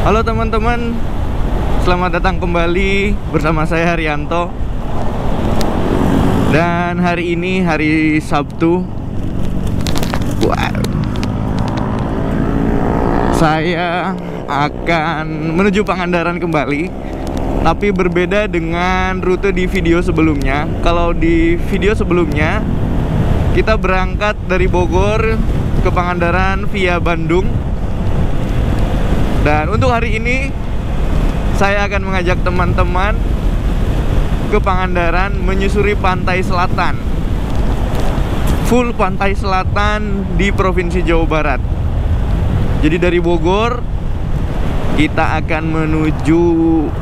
Halo teman-teman, selamat datang kembali bersama saya Haryanto. Dan hari ini hari Sabtu. Saya akan menuju Pangandaran kembali, tapi berbeda dengan rute di video sebelumnya. Kalau di video sebelumnya kita berangkat dari Bogor ke Pangandaran via Bandung. Dan untuk hari ini saya akan mengajak teman-teman ke Pangandaran menyusuri pantai selatan, full pantai selatan di Provinsi Jawa Barat. Jadi dari Bogor kita akan menuju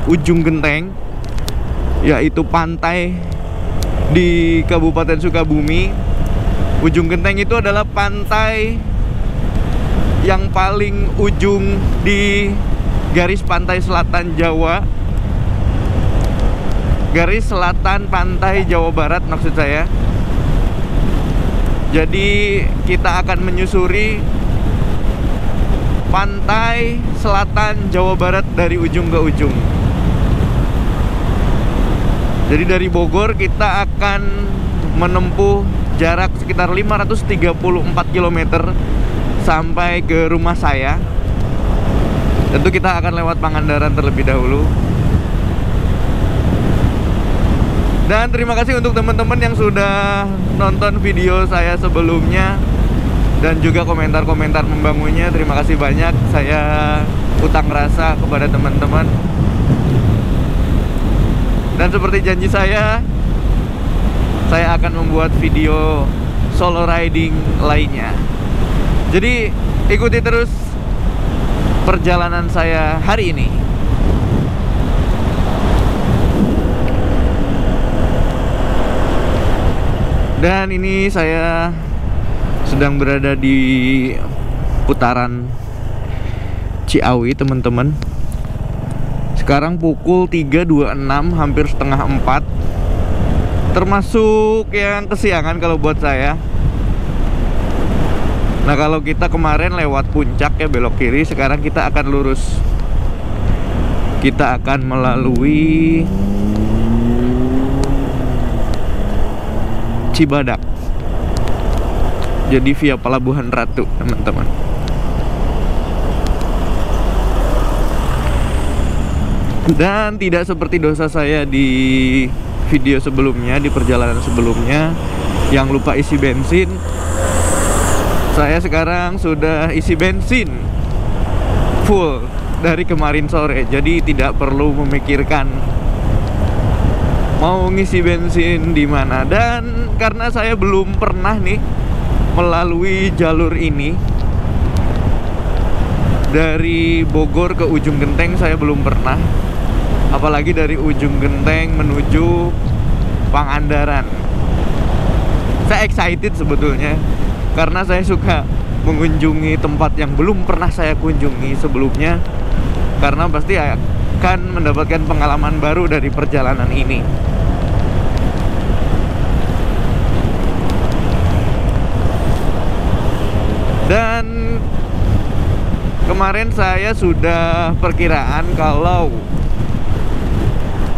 ujung genteng, yaitu pantai di Kabupaten Sukabumi. Ujung genteng itu adalah pantai yang paling ujung di garis pantai selatan Jawa, garis selatan pantai Jawa Barat maksud saya. Jadi kita akan menyusuri pantai selatan Jawa Barat dari ujung ke ujung. Jadi dari Bogor kita akan menempuh jarak sekitar 534 km sampai ke rumah saya. Tentu kita akan lewat Pangandaran terlebih dahulu. Dan terima kasih untuk teman-teman yang sudah nonton video saya sebelumnya dan juga komentar-komentar membangunnya. Terima kasih banyak. Saya utang rasa kepada teman-teman. Dan seperti janji saya akan membuat video solo riding lainnya. Jadi ikuti terus perjalanan saya hari ini. Dan ini saya sedang berada di putaran Ciawi, teman-teman. Sekarang pukul 3.26, hampir setengah 4. Termasuk yang kesiangan kalau buat saya. Nah, kalau kita kemarin lewat puncak ya belok kiri, sekarang kita akan lurus. Kita akan melalui Cibadak. Jadi via Pelabuhan Ratu, teman-teman. Dan tidak seperti dosa saya di video sebelumnya, di perjalanan sebelumnya, yang lupa isi bensin. Saya sekarang sudah isi bensin full dari kemarin sore, jadi tidak perlu memikirkan mau ngisi bensin di mana. Dan karena saya belum pernah nih melalui jalur ini dari Bogor ke ujung genteng, saya belum pernah. Apalagi dari ujung genteng menuju Pangandaran. Saya excited sebetulnya, karena saya suka mengunjungi tempat yang belum pernah saya kunjungi sebelumnya, karena pasti akan mendapatkan pengalaman baru dari perjalanan ini. Dan kemarin saya sudah perkiraan kalau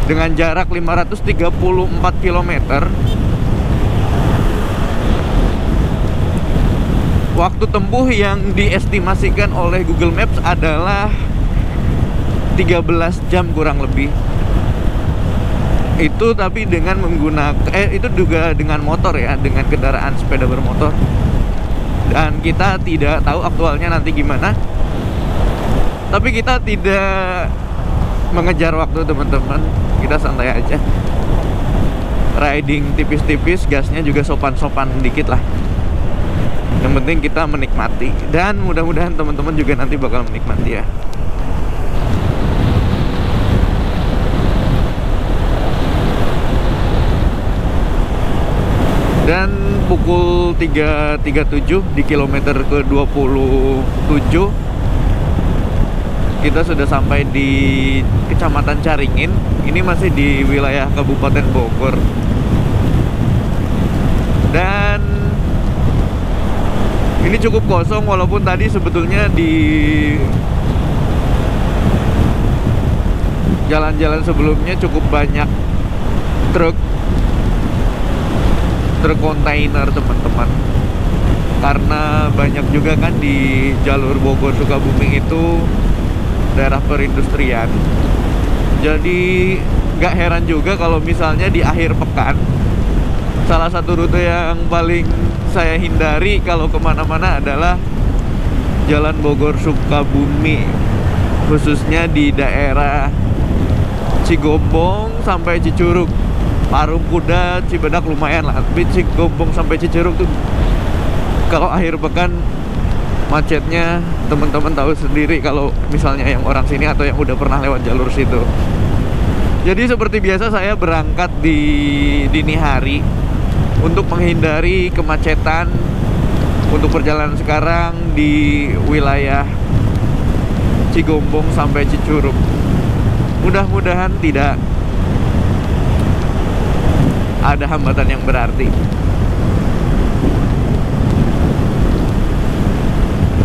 dengan jarak 534 km, waktu tempuh yang diestimasikan oleh Google Maps adalah 13 jam kurang lebih. Itu tapi dengan menggunakan itu juga dengan motor ya, dengan kendaraan sepeda bermotor. Dan kita tidak tahu aktualnya nanti gimana. Tapi kita tidak mengejar waktu, teman-teman. Kita santai aja. Riding tipis-tipis, gasnya juga sopan-sopan dikit lah. Yang penting kita menikmati. Dan mudah-mudahan teman-teman juga nanti bakal menikmati ya. Dan pukul 3.37 di kilometer ke-27 kita sudah sampai di Kecamatan Caringin. Ini masih di wilayah Kabupaten Bogor. Dan ini cukup kosong, walaupun tadi sebetulnya di jalan-jalan sebelumnya cukup banyak truk kontainer teman-teman, karena banyak juga kan di jalur Bogor Sukabumi itu daerah perindustrian. Jadi gak heran juga kalau misalnya di akhir pekan, salah satu rute yang paling saya hindari kalau kemana-mana adalah jalan Bogor Sukabumi, khususnya di daerah Cigombong sampai Cicurug. Parung Kuda, Cibadak lumayan lah, tapi Cigombong sampai Cicurug tuh kalau akhir pekan macetnya teman-teman tahu sendiri kalau misalnya yang orang sini atau yang udah pernah lewat jalur situ. Jadi seperti biasa saya berangkat di dini hari untuk menghindari kemacetan untuk perjalanan sekarang di wilayah Cigombong sampai Cicurug. Mudah-mudahan tidak ada hambatan yang berarti.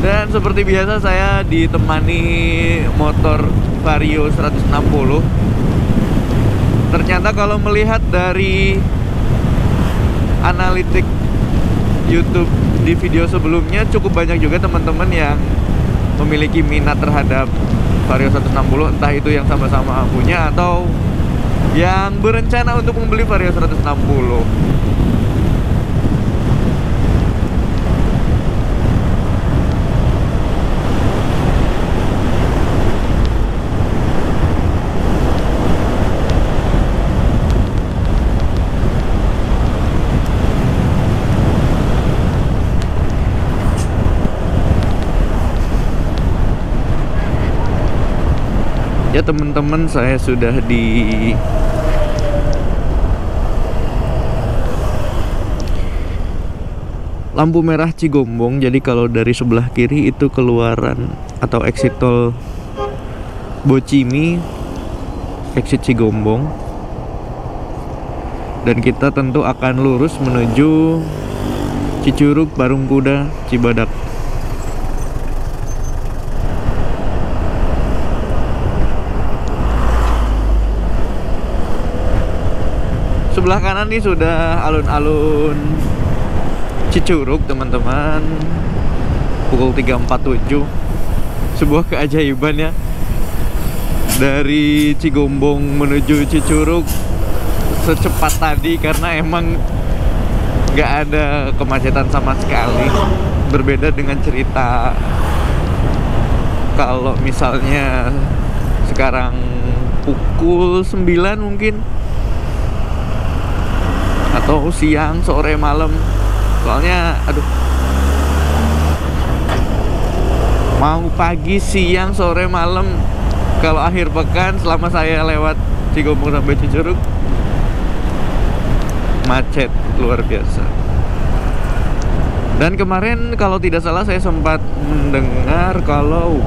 Dan seperti biasa saya ditemani motor Vario 160. Ternyata kalau melihat dari analitik YouTube di video sebelumnya, cukup banyak juga teman-teman yang memiliki minat terhadap Vario 160, entah itu yang sama-sama punya atau yang berencana untuk membeli Vario 160. Ya teman-teman, saya sudah di lampu merah Cigombong. Jadi kalau dari sebelah kiri itu keluaran atau exit tol Bocimi, exit Cigombong. Dan kita tentu akan lurus menuju Cicurug, Parung Kuda, Cibadak. Sebelah kanan nih sudah alun-alun Cicurug teman-teman, pukul 3.47. Sebuah keajaiban ya, dari Cigombong menuju Cicurug secepat tadi karena emang gak ada kemacetan sama sekali. Berbeda dengan cerita kalau misalnya sekarang pukul 9 mungkin, atau siang, sore, malam. Soalnya aduh, mau pagi, siang, sore, malam, kalau akhir pekan selama saya lewat Cigombong sampai Cicurug, macet luar biasa. Dan kemarin kalau tidak salah saya sempat mendengar kalau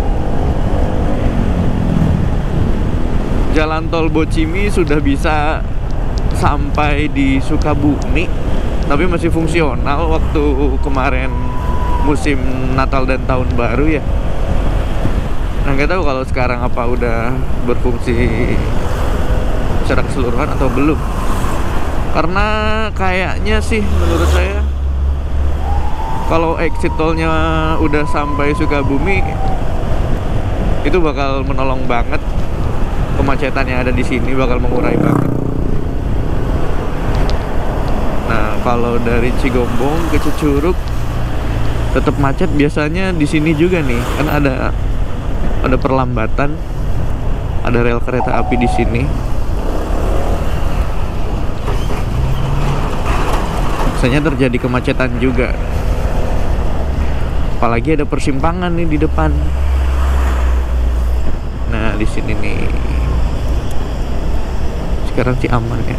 jalan tol Bocimi sudah bisa sampai di Sukabumi, tapi masih fungsional waktu kemarin musim Natal dan Tahun Baru ya. Nah, nggak tahu kalau sekarang apa udah berfungsi secara keseluruhan atau belum. Karena kayaknya sih menurut saya kalau exit tolnya udah sampai Sukabumi, itu bakal menolong banget. Kemacetan yang ada di sini bakal mengurai banget. Nah, kalau dari Cigombong ke Cicurug tetap macet biasanya di sini juga nih. Kan ada perlambatan, ada rel kereta api di sini. Biasanya terjadi kemacetan juga. Apalagi ada persimpangan nih di depan. Nah, di sini nih. Sekarang sih aman ya.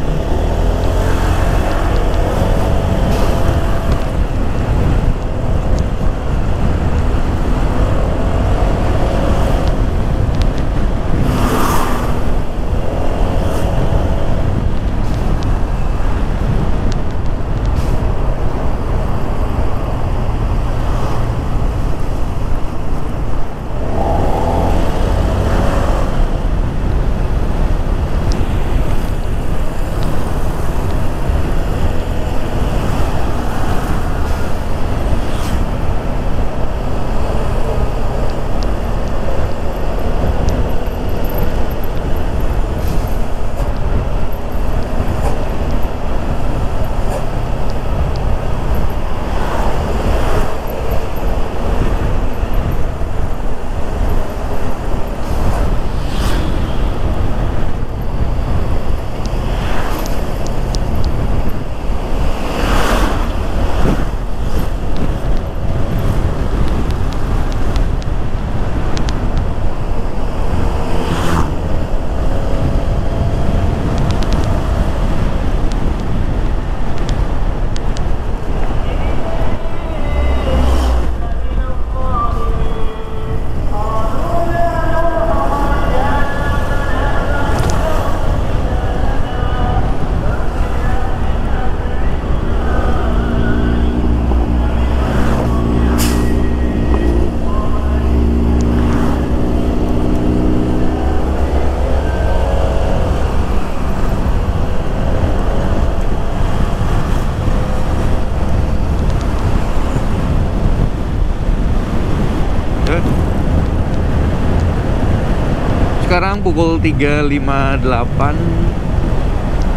Sekarang pukul 3.58,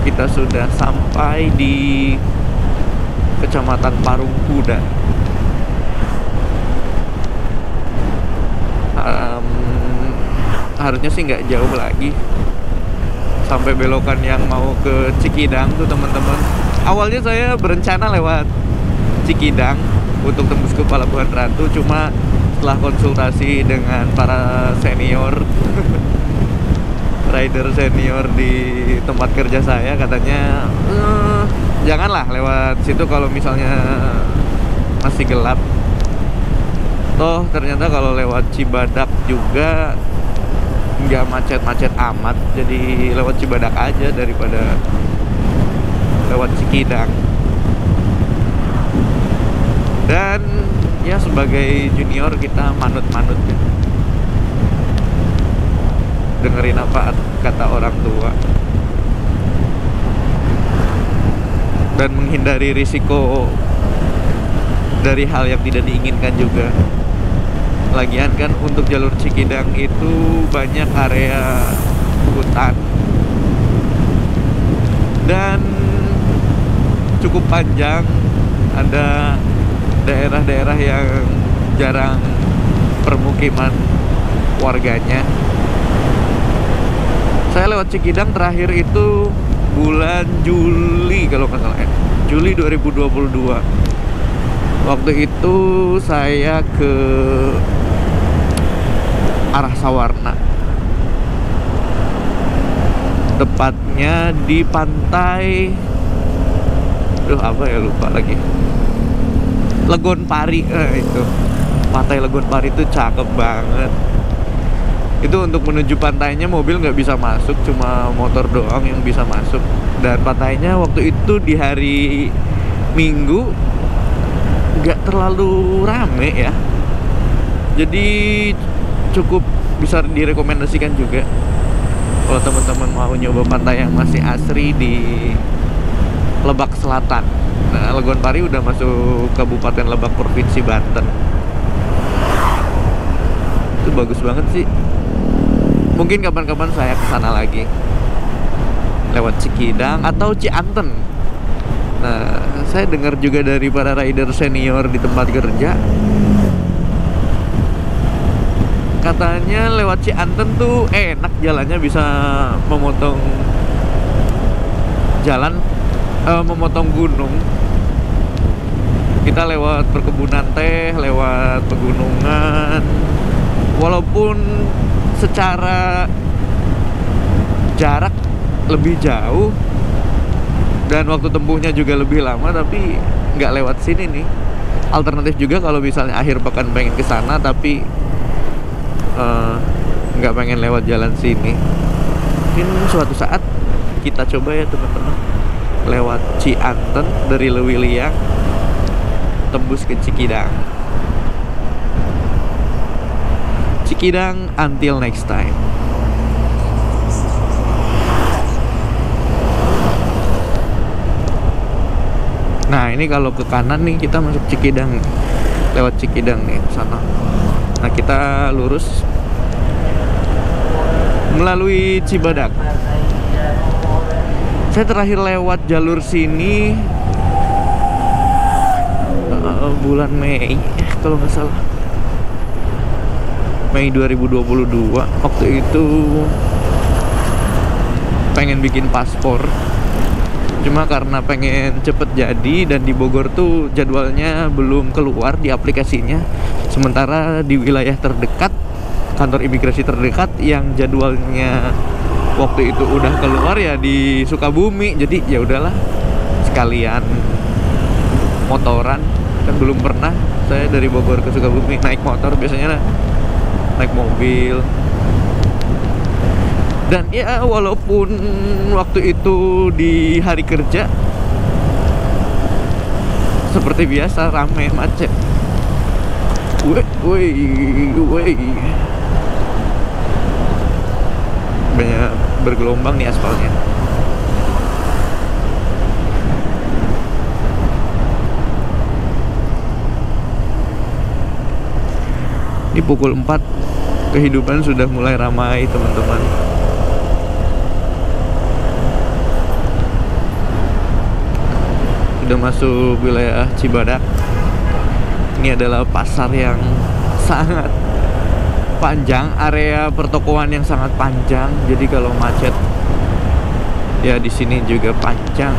kita sudah sampai di Kecamatan Parung Kuda. Harusnya sih nggak jauh lagi sampai belokan yang mau ke Cikidang tuh teman-teman. Awalnya saya berencana lewat Cikidang untuk tembus ke Pelabuhan Ratu, cuma setelah konsultasi dengan para senior rider senior di tempat kerja saya, katanya janganlah lewat situ kalau misalnya masih gelap. Toh ternyata kalau lewat Cibadak juga nggak macet-macet amat, jadi lewat Cibadak aja daripada lewat Cikidang. Dan ya sebagai junior kita manut-manut ya, dengerin apa kata orang tua dan menghindari risiko dari hal yang tidak diinginkan juga. Lagian kan untuk jalur Cikidang itu banyak area hutan dan cukup panjang, ada daerah-daerah yang jarang permukiman warganya. Saya lewat Cikidang terakhir itu bulan Juli kalau nggak salah, Juli 2022. Waktu itu saya ke arah Sawarna, tepatnya di pantai, apa ya, lupa lagi, Legon Pari. Itu pantai Legon Pari itu cakep banget. Itu untuk menuju pantainya mobil nggak bisa masuk, cuma motor doang yang bisa masuk. Dan pantainya waktu itu di hari Minggu nggak terlalu rame ya, jadi cukup bisa direkomendasikan juga kalau teman-teman mau nyoba pantai yang masih asri di Lebak Selatan. Nah, Legon Pari udah masuk Kabupaten Lebak, Provinsi Banten. Itu bagus banget sih. Mungkin kapan-kapan saya kesana lagi lewat Cikidang atau Cianten. Nah, saya dengar juga dari para rider senior di tempat kerja, katanya lewat Cianten tuh enak jalannya, bisa memotong jalan, memotong gunung. Kita lewat perkebunan teh, lewat pegunungan. Walaupun secara jarak lebih jauh dan waktu tempuhnya juga lebih lama, tapi nggak lewat sini nih. Alternatif juga kalau misalnya akhir pekan pengen ke sana tapi nggak pengen lewat jalan sini. Mungkin suatu saat kita coba ya teman-teman, lewat Cianten dari Lewiliang tembus ke Cikidang. Cikidang until next time. Nah, ini kalau ke kanan nih kita masuk Cikidang, lewat Cikidang nih sana. Nah, kita lurus melalui Cibadak. Saya terakhir lewat jalur sini bulan Mei kalau nggak salah, Mei 2022. Waktu itu pengen bikin paspor, cuma karena pengen cepet jadi, dan di Bogor tuh jadwalnya belum keluar di aplikasinya. Sementara di wilayah terdekat, kantor imigrasi terdekat yang jadwalnya waktu itu udah keluar ya di Sukabumi. Jadi ya udahlah, sekalian motoran, kan belum pernah saya dari Bogor ke Sukabumi naik motor, biasanya naik mobil. Dan ya walaupun waktu itu di hari kerja, seperti biasa rame, macet. Woi. Banyak bergelombang nih aspalnya. Ini pukul 4 kehidupan sudah mulai ramai, teman-teman. Sudah masuk wilayah Cibadak. Ini adalah pasar yang sangat panjang, area pertokoan yang sangat panjang. Jadi kalau macet ya di sini juga panjang.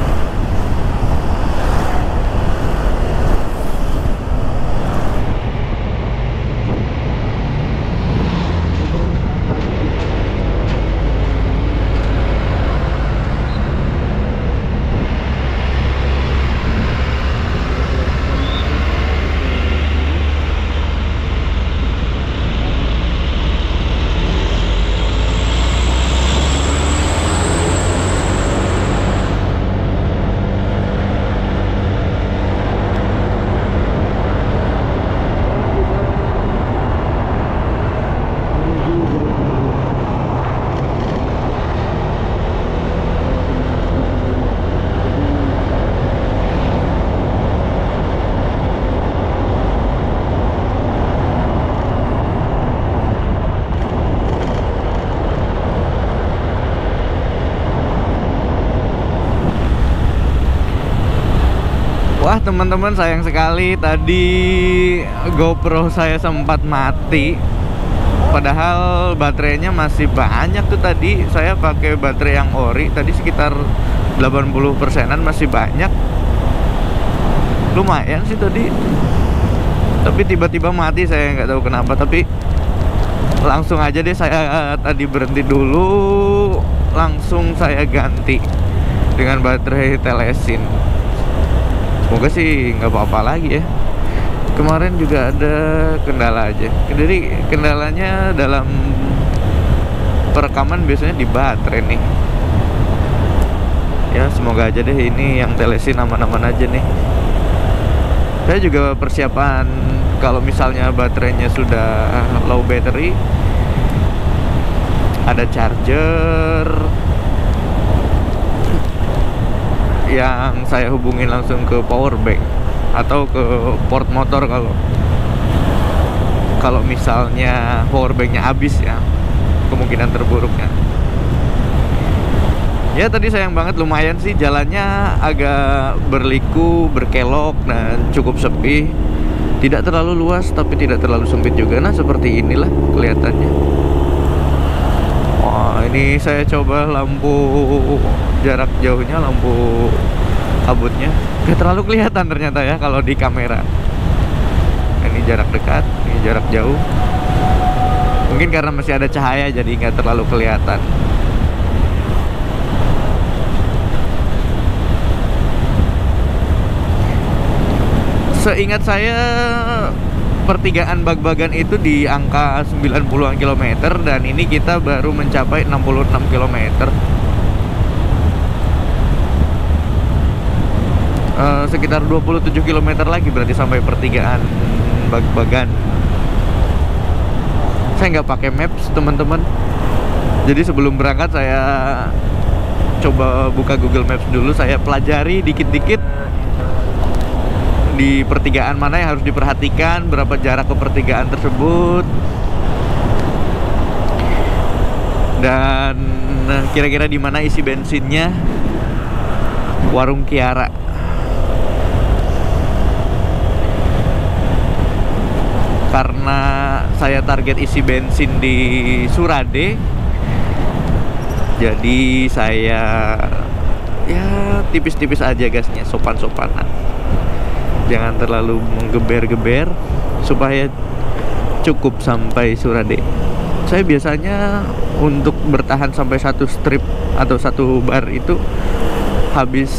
Wah teman-teman, sayang sekali tadi GoPro saya sempat mati. Padahal baterainya masih banyak tuh tadi. Saya pakai baterai yang ori, tadi sekitar 80%-an, masih banyak. Lumayan sih tadi. Tapi tiba-tiba mati, saya nggak tahu kenapa. Tapi langsung aja deh, saya tadi berhenti dulu, langsung saya ganti dengan baterai telesin. Semoga sih nggak apa-apa lagi ya. Kemarin juga ada kendala aja. Jadi kendalanya dalam perekaman biasanya di baterai nih. Ya semoga aja deh ini yang telesin aman-aman aja nih. Saya juga persiapan kalau misalnya baterainya sudah low battery, ada charger yang saya hubungin langsung ke power bank atau ke port motor kalau misalnya power banknya habis ya, kemungkinan terburuknya. Ya tadi sayang banget, lumayan sih jalannya agak berliku, berkelok dan cukup sepi. Tidak terlalu luas tapi tidak terlalu sempit juga. Nah seperti inilah kelihatannya. Wah ini saya coba lampu jarak jauhnya, lampu kabutnya gak terlalu kelihatan ternyata ya kalau di kamera. Ini jarak dekat, ini jarak jauh. Mungkin karena masih ada cahaya jadi nggak terlalu kelihatan. Seingat saya pertigaan Bagbagan itu di angka 90-an kilometer, dan ini kita baru mencapai 66 kilometer. Sekitar 27 km lagi berarti sampai pertigaan Bagbagan. Saya nggak pakai maps teman-teman, jadi sebelum berangkat saya coba buka Google Maps dulu, saya pelajari dikit-dikit di pertigaan mana yang harus diperhatikan, berapa jarak ke pertigaan tersebut, dan kira-kira di mana isi bensinnya. Warung Kiara. Karena saya target isi bensin di Surade, jadi saya ya tipis-tipis aja gasnya, sopan-sopanan. Jangan terlalu menggeber-geber supaya cukup sampai Surade. Saya biasanya untuk bertahan sampai satu strip atau satu bar itu habis,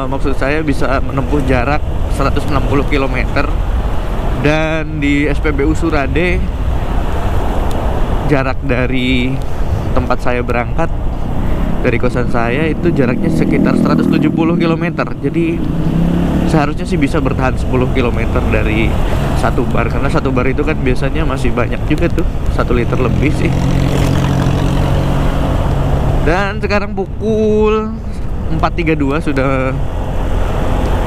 maksud saya bisa menempuh jarak 160 km. Dan di SPBU Surade, jarak dari tempat saya berangkat, dari kosan saya itu jaraknya sekitar 170 km. Jadi seharusnya sih bisa bertahan 10 km dari satu bar, karena satu bar itu kan biasanya masih banyak juga tuh, 1 liter lebih sih. Dan sekarang pukul 4.32 sudah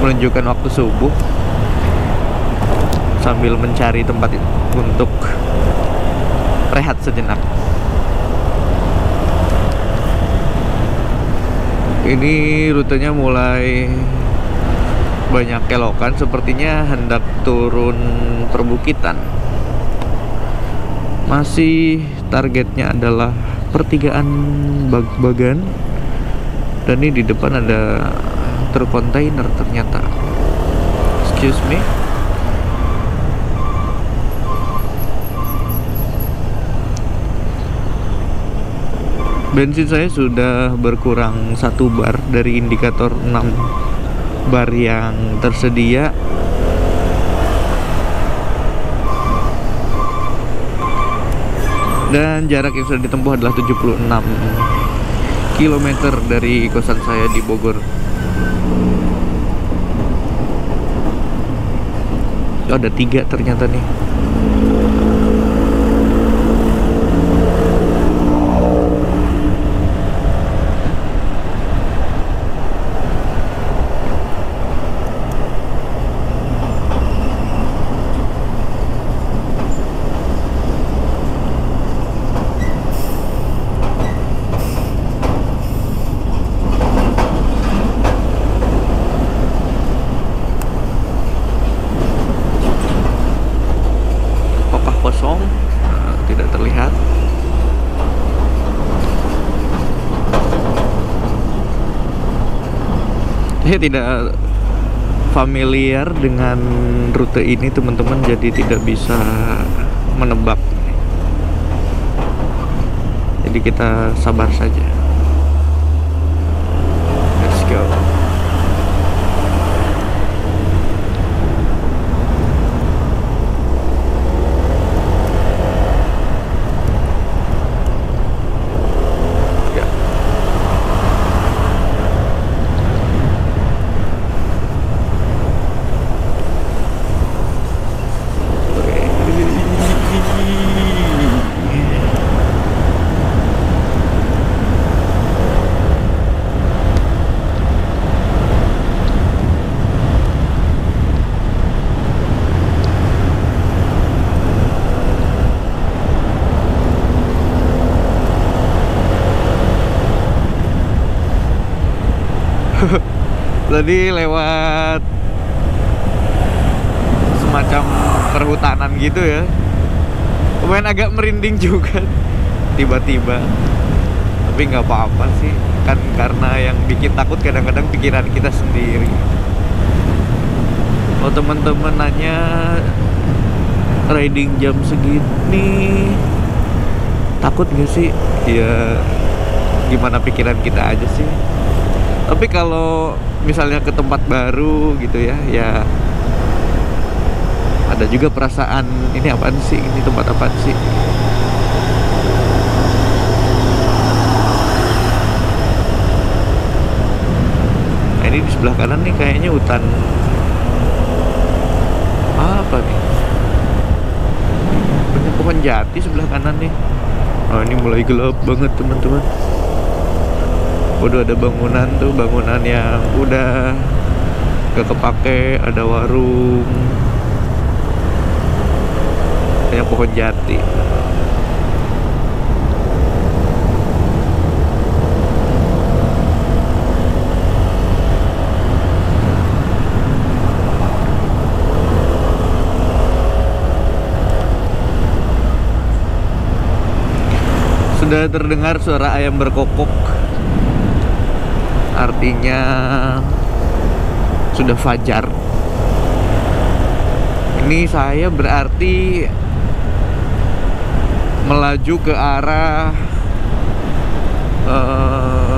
menunjukkan waktu subuh. Sambil mencari tempat untuk sejenak. Ini rutenya mulai banyak kelokan, sepertinya hendak turun perbukitan. Masih targetnya adalah pertigaan Bagbagan. Dan ini di depan ada truk kontainer ternyata. Excuse me. Bensin saya sudah berkurang 1 bar dari indikator 6 bar yang tersedia. Dan jarak yang sudah ditempuh adalah 76 km dari kosan saya di Bogor. Oh, ada 3 ternyata nih. Kosong, tidak terlihat. Saya tidak familiar dengan rute ini teman-teman, jadi tidak bisa menebak. Jadi kita sabar saja. Let's go. Tadi lewat semacam perhutanan gitu ya, lumayan agak merinding juga tiba-tiba, tapi nggak apa-apa sih, kan karena yang bikin takut kadang-kadang pikiran kita sendiri. Kalau teman-teman nanya riding jam segini takut nggak sih, ya gimana pikiran kita aja sih. Tapi kalau misalnya ke tempat baru gitu ya, ya ada juga perasaan ini apaan sih, ini tempat apaan sih. Nah, ini di sebelah kanan nih kayaknya hutan apa nih, banyak pohon jati sebelah kanan nih. Oh, ini mulai gelap banget teman-teman. Waduh, ada bangunan tuh, bangunan yang udah gak kepake, ada warung, banyak pohon jati. Sudah terdengar suara ayam berkokok. Artinya sudah fajar. Ini saya berarti melaju ke arah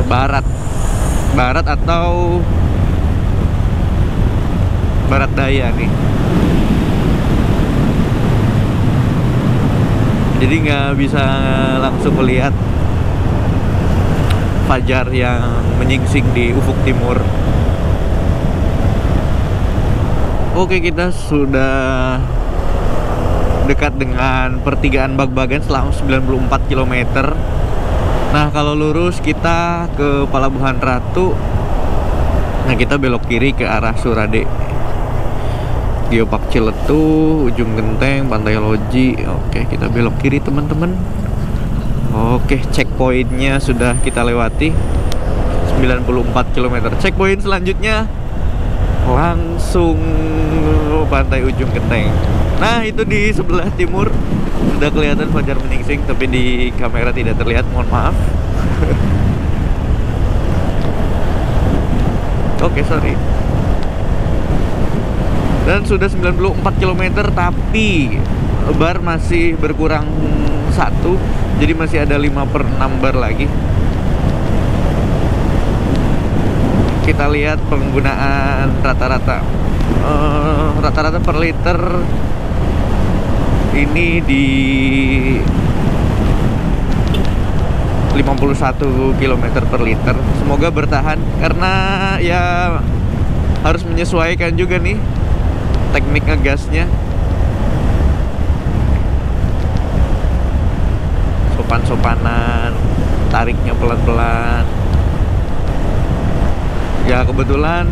barat atau barat daya nih. Jadi nggak bisa langsung melihat fajar yang menyingsing di ufuk timur. Oke, kita sudah dekat dengan pertigaan Bagbagan selama 94 km. Nah, kalau lurus kita ke Pelabuhan Ratu. Nah, kita belok kiri ke arah Surade, Geopark Ciletu, Ujung Genteng, Pantai Loji. Oke, kita belok kiri teman-teman. Oke, checkpointnya sudah kita lewati 94 km. Checkpoint selanjutnya langsung pantai Ujung Genteng. Nah, itu di sebelah timur sudah kelihatan Fajar Meningsing, tapi di kamera tidak terlihat, mohon maaf. Oke, sorry. Dan sudah 94 km, tapi bar masih berkurang 1, jadi masih ada 5/6 bar lagi. Kita lihat penggunaan rata-rata per liter ini di 51 km per liter. Semoga bertahan, karena ya harus menyesuaikan juga nih teknik ngegasnya. Sopan-sopanan, tariknya pelan-pelan. Ya kebetulan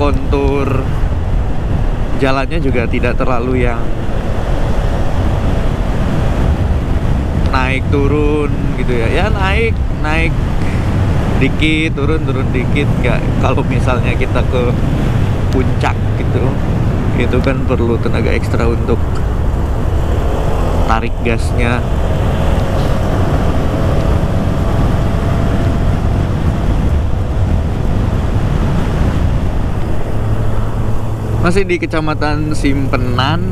kontur jalannya juga tidak terlalu yang naik turun gitu ya. Ya naik dikit, turun dikit. Nggak, kalau misalnya kita ke puncak gitu, itu kan perlu tenaga ekstra untuk tarik gasnya. Masih di Kecamatan Simpenan.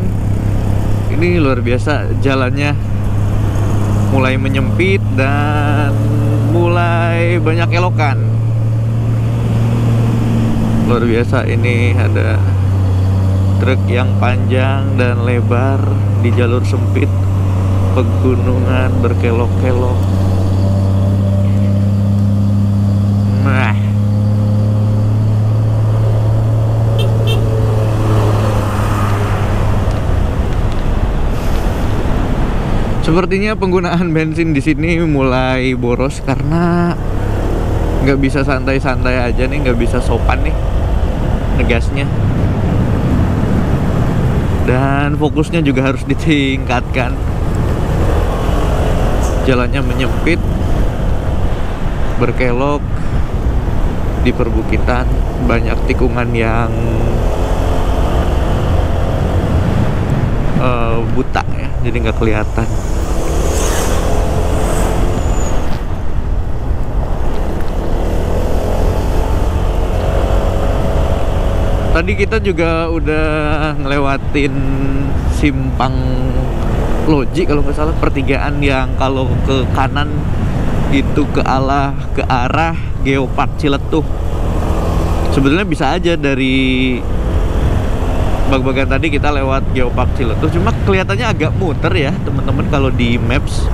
Ini luar biasa, jalannya mulai menyempit dan mulai banyak elokan. Luar biasa, ini ada truk yang panjang dan lebar di jalur sempit, pegunungan berkelok-kelok. Nah, sepertinya penggunaan bensin di sini mulai boros karena nggak bisa santai-santai aja nih, nggak bisa sopan nih ngegasnya. Dan fokusnya juga harus ditingkatkan. Jalannya menyempit, berkelok, di perbukitan, banyak tikungan yang buta ya, jadi nggak kelihatan. Tadi kita juga udah ngelewatin simpang Loji kalau nggak salah, pertigaan yang kalau ke kanan itu ke arah Geopark Ciletuh. Sebetulnya bisa aja dari bag-bagan tadi kita lewat Geopark Ciletuh, cuma kelihatannya agak muter ya teman-teman kalau di maps.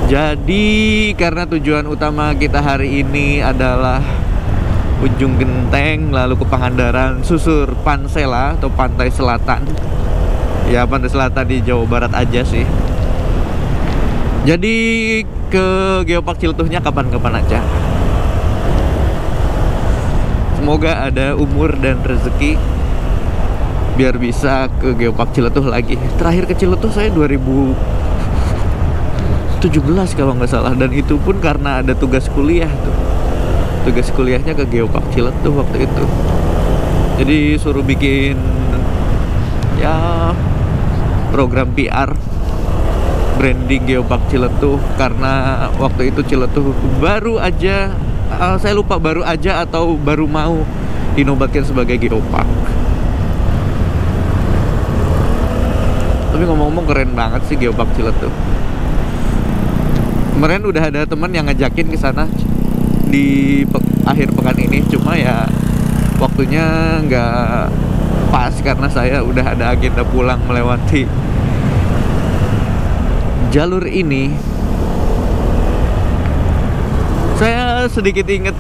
Jadi karena tujuan utama kita hari ini adalah Ujung Genteng, lalu ke Pangandaran, susur Pansela atau Pantai Selatan. Ya Pantai Selatan di Jawa Barat aja sih. Jadi ke Geopark Ciletuhnya kapan-kapan aja. Semoga ada umur dan rezeki biar bisa ke Geopark Ciletuh lagi. Terakhir ke Ciletuh saya 2017 kalau nggak salah, dan itu pun karena ada tugas kuliah tuh. Tugas kuliahnya ke Geopark Ciletuh waktu itu. Jadi suruh bikin ya program PR branding Geopark Ciletuh, karena waktu itu Ciletuh baru aja saya lupa baru aja atau baru mau dinobatkan sebagai geopark. Tapi ngomong-ngomong keren banget sih Geopark Ciletuh. Kemarin udah ada teman yang ngajakin ke sana di akhir pekan ini, cuma ya waktunya nggak pas karena saya udah ada agenda pulang melewati jalur ini. Saya sedikit inget,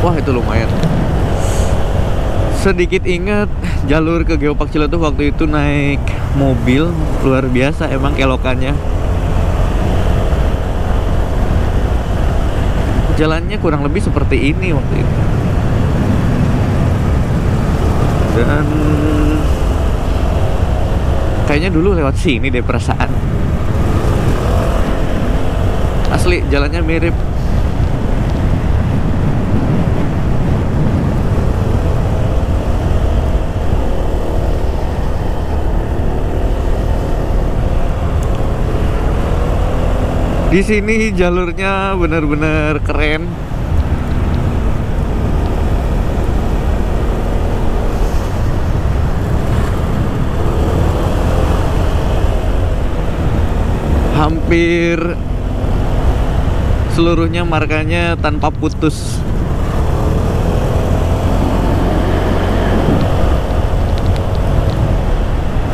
wah itu lumayan, sedikit inget jalur ke Geopark Ciletuh waktu itu naik mobil. Luar biasa emang kelokannya. Jalannya kurang lebih seperti ini waktu itu. Dan kayaknya dulu lewat sini deh perasaan. Asli jalannya mirip. Di sini jalurnya benar-benar keren. Hampir seluruhnya markanya tanpa putus.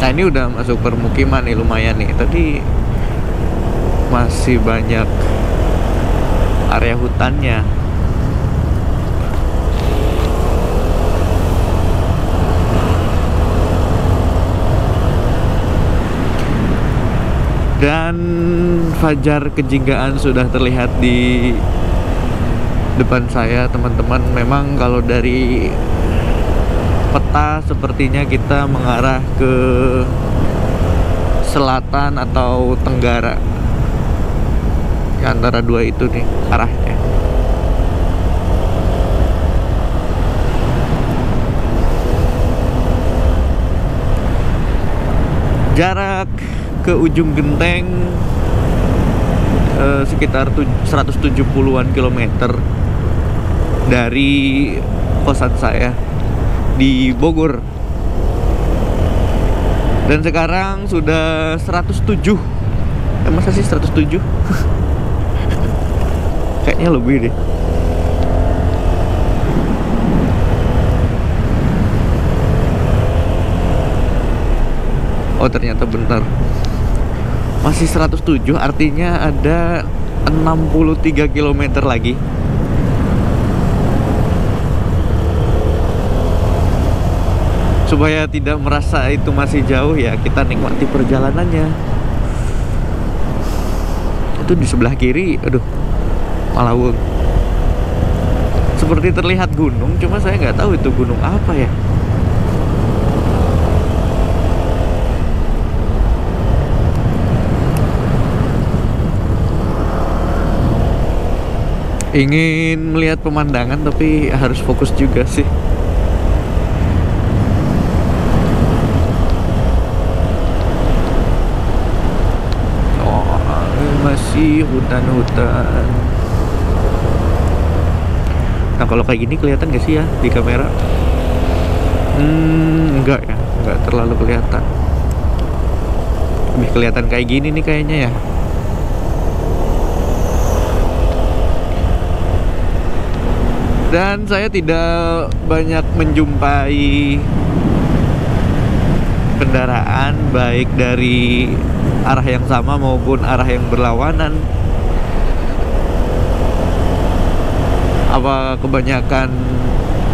Nah, ini udah masuk permukiman nih, lumayan nih. Tadi masih banyak area hutannya. Dan fajar kejinggaan sudah terlihat di depan saya, teman-teman. Memang kalau dari peta sepertinya kita mengarah ke selatan atau tenggara. Antara dua itu nih arahnya. Jarak ke ujung genteng sekitar 170-an kilometer dari kosan saya di Bogor. Dan sekarang sudah 107. Masa sih 107? Kayaknya lebih deh. Oh, ternyata benar. Masih 107, artinya ada 63 km lagi. Supaya tidak merasa itu masih jauh ya, kita nikmati perjalanannya. Itu di sebelah kiri, aduh, Malawung. Seperti terlihat gunung, cuma saya nggak tahu itu gunung apa ya. Ingin melihat pemandangan tapi harus fokus juga sih. Oh, masih hutan-hutan. Nah, kalau kayak gini kelihatan gak sih ya di kamera? Enggak ya, enggak terlalu kelihatan. Lebih kelihatan kayak gini nih kayaknya ya. Dan saya tidak banyak menjumpai kendaraan baik dari arah yang sama maupun arah yang berlawanan. Apa kebanyakan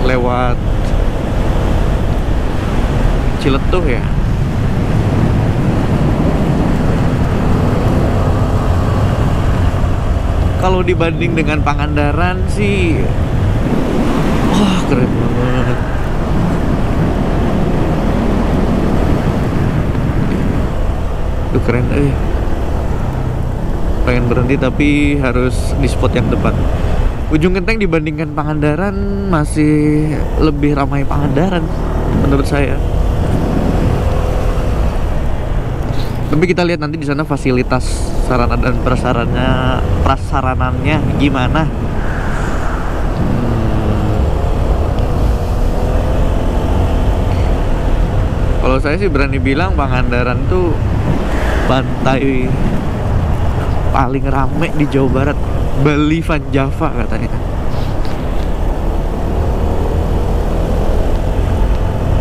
lewat Ciletuh ya? Kalau dibanding dengan Pangandaran sih, wah, keren banget. Tuh keren, pengen berhenti tapi harus di spot yang tepat. Ujung Genteng dibandingkan Pangandaran masih lebih ramai Pangandaran menurut saya. Tapi kita lihat nanti di sana fasilitas sarana dan prasaranannya gimana. Kalau saya sih berani bilang Pangandaran tuh pantai paling rame di Jawa Barat. Bali Van Java katanya.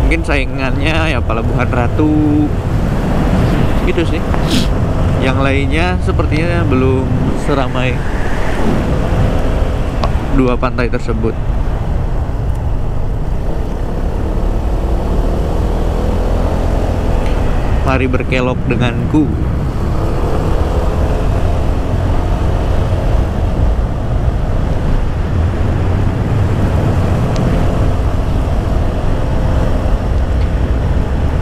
Mungkin saingannya ya Pelabuhan Ratu gitu sih. Yang lainnya sepertinya belum seramai dua pantai tersebut. Mari berkelok denganku.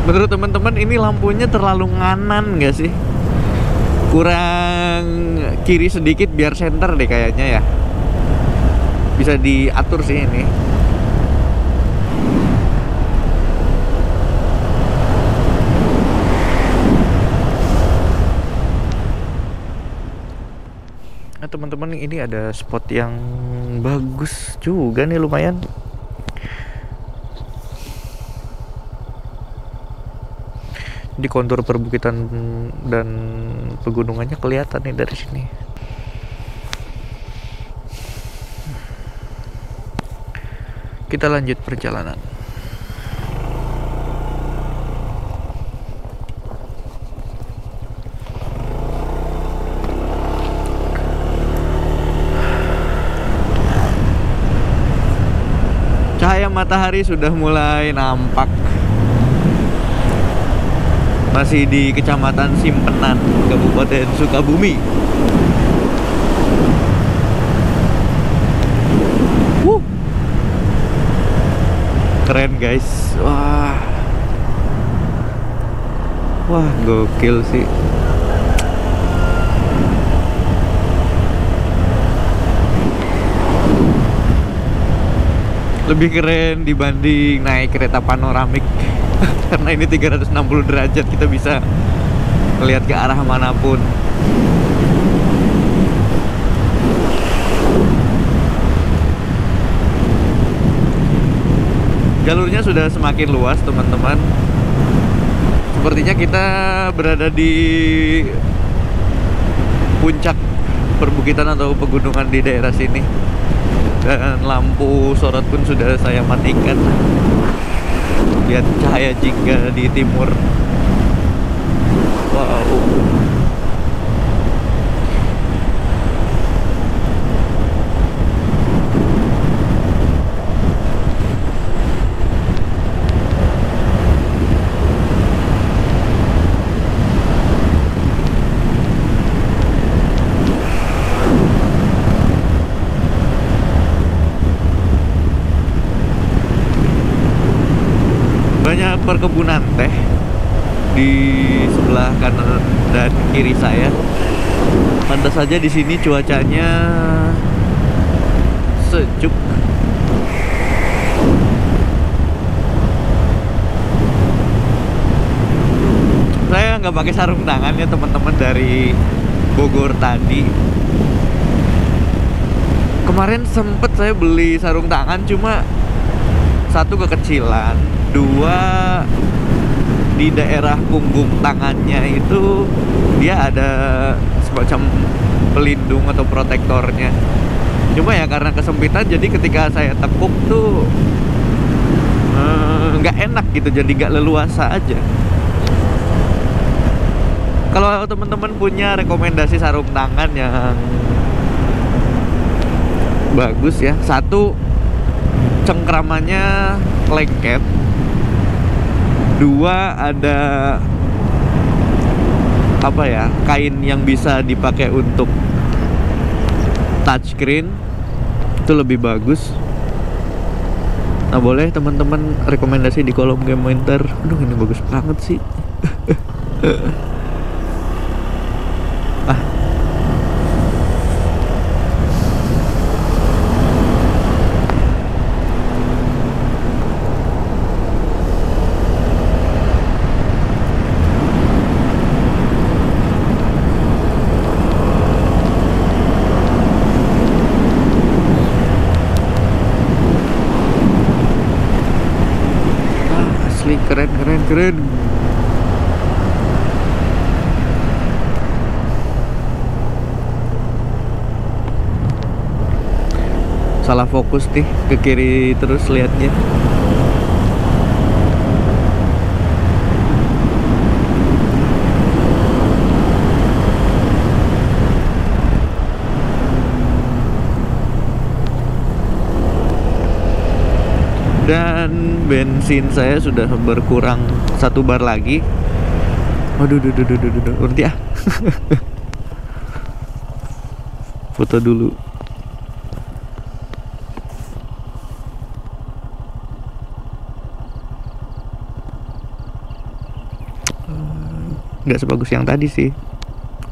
Menurut teman-teman ini lampunya terlalu nganan gak sih? Kurang kiri sedikit biar center deh kayaknya ya. Bisa diatur sih ini. Nah teman-teman, ini ada spot yang bagus juga nih, lumayan. Di kontur perbukitan dan pegunungannya kelihatan nih dari sini. Kita lanjut perjalanan. Cahaya matahari sudah mulai nampak. Masih di Kecamatan Simpenan, Kabupaten Sukabumi. Keren guys. Wah, gokil sih. Lebih keren dibanding naik kereta panoramik. Karena ini 360 derajat, kita bisa melihat ke arah manapun. Jalurnya sudah semakin luas teman-teman. Sepertinya kita berada di puncak perbukitan atau pegunungan di daerah sini. Dan lampu sorot pun sudah saya matikan. Lihat cahaya jingga di timur. Wow. Banyak perkebunan teh di sebelah kanan dan kiri saya. Pantas saja di sini cuacanya sejuk. Saya nggak pakai sarung tangan ya teman-teman dari Bogor tadi. Kemarin sempet saya beli sarung tangan, cuma satu kekecilan, dua di daerah punggung tangannya itu dia ada semacam pelindung atau protektornya. Cuma ya karena kesempitan, jadi ketika saya tekuk tuh nggak enak gitu, jadi nggak leluasa aja. Kalau teman-teman punya rekomendasi sarung tangan yang bagus ya, satu cengkramannya lengket, dua ada apa ya, kain yang bisa dipakai untuk touchscreen, itu lebih bagus. Nah boleh teman-teman rekomendasi di kolom komentar. Aduh ini bagus banget sih. Keren. Salah fokus nih, ke kiri terus lihatnya. Dan bensin saya sudah berkurang 1 bar lagi. Waduh, berhenti ah. Foto dulu. Nggak sebagus yang tadi sih.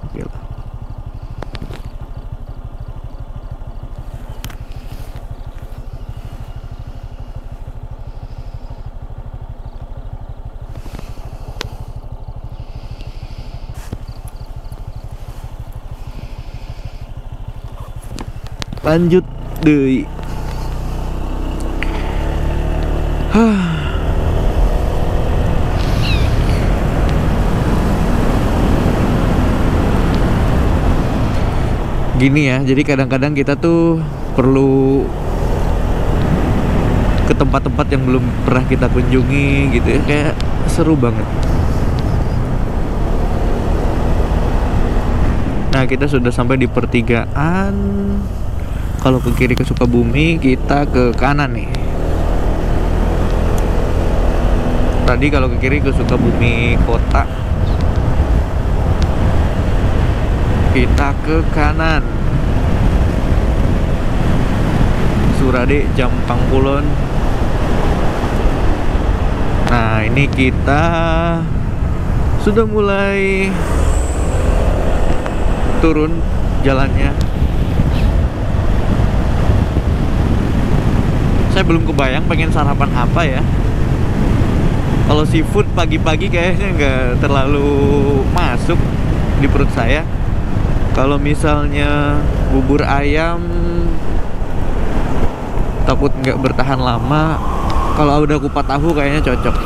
Oke lah. lanjut deui. Gini ya, jadi kadang-kadang kita tuh perlu ke tempat-tempat yang belum pernah kita kunjungi gitu ya, kayak seru banget. Nah, kita sudah sampai di pertigaan. Kalau ke kiri ke Sukabumi, kita ke kanan nih. Tadi kalau ke kiri ke Sukabumi kota, kita ke kanan Surade Jampang Kulon. Nah, ini kita sudah mulai turun jalannya. Saya belum kebayang pengen sarapan apa ya. Kalau seafood pagi-pagi kayaknya nggak terlalu masuk di perut saya. Kalau misalnya bubur ayam takut nggak bertahan lama. Kalau udah kupat tahu kayaknya cocok.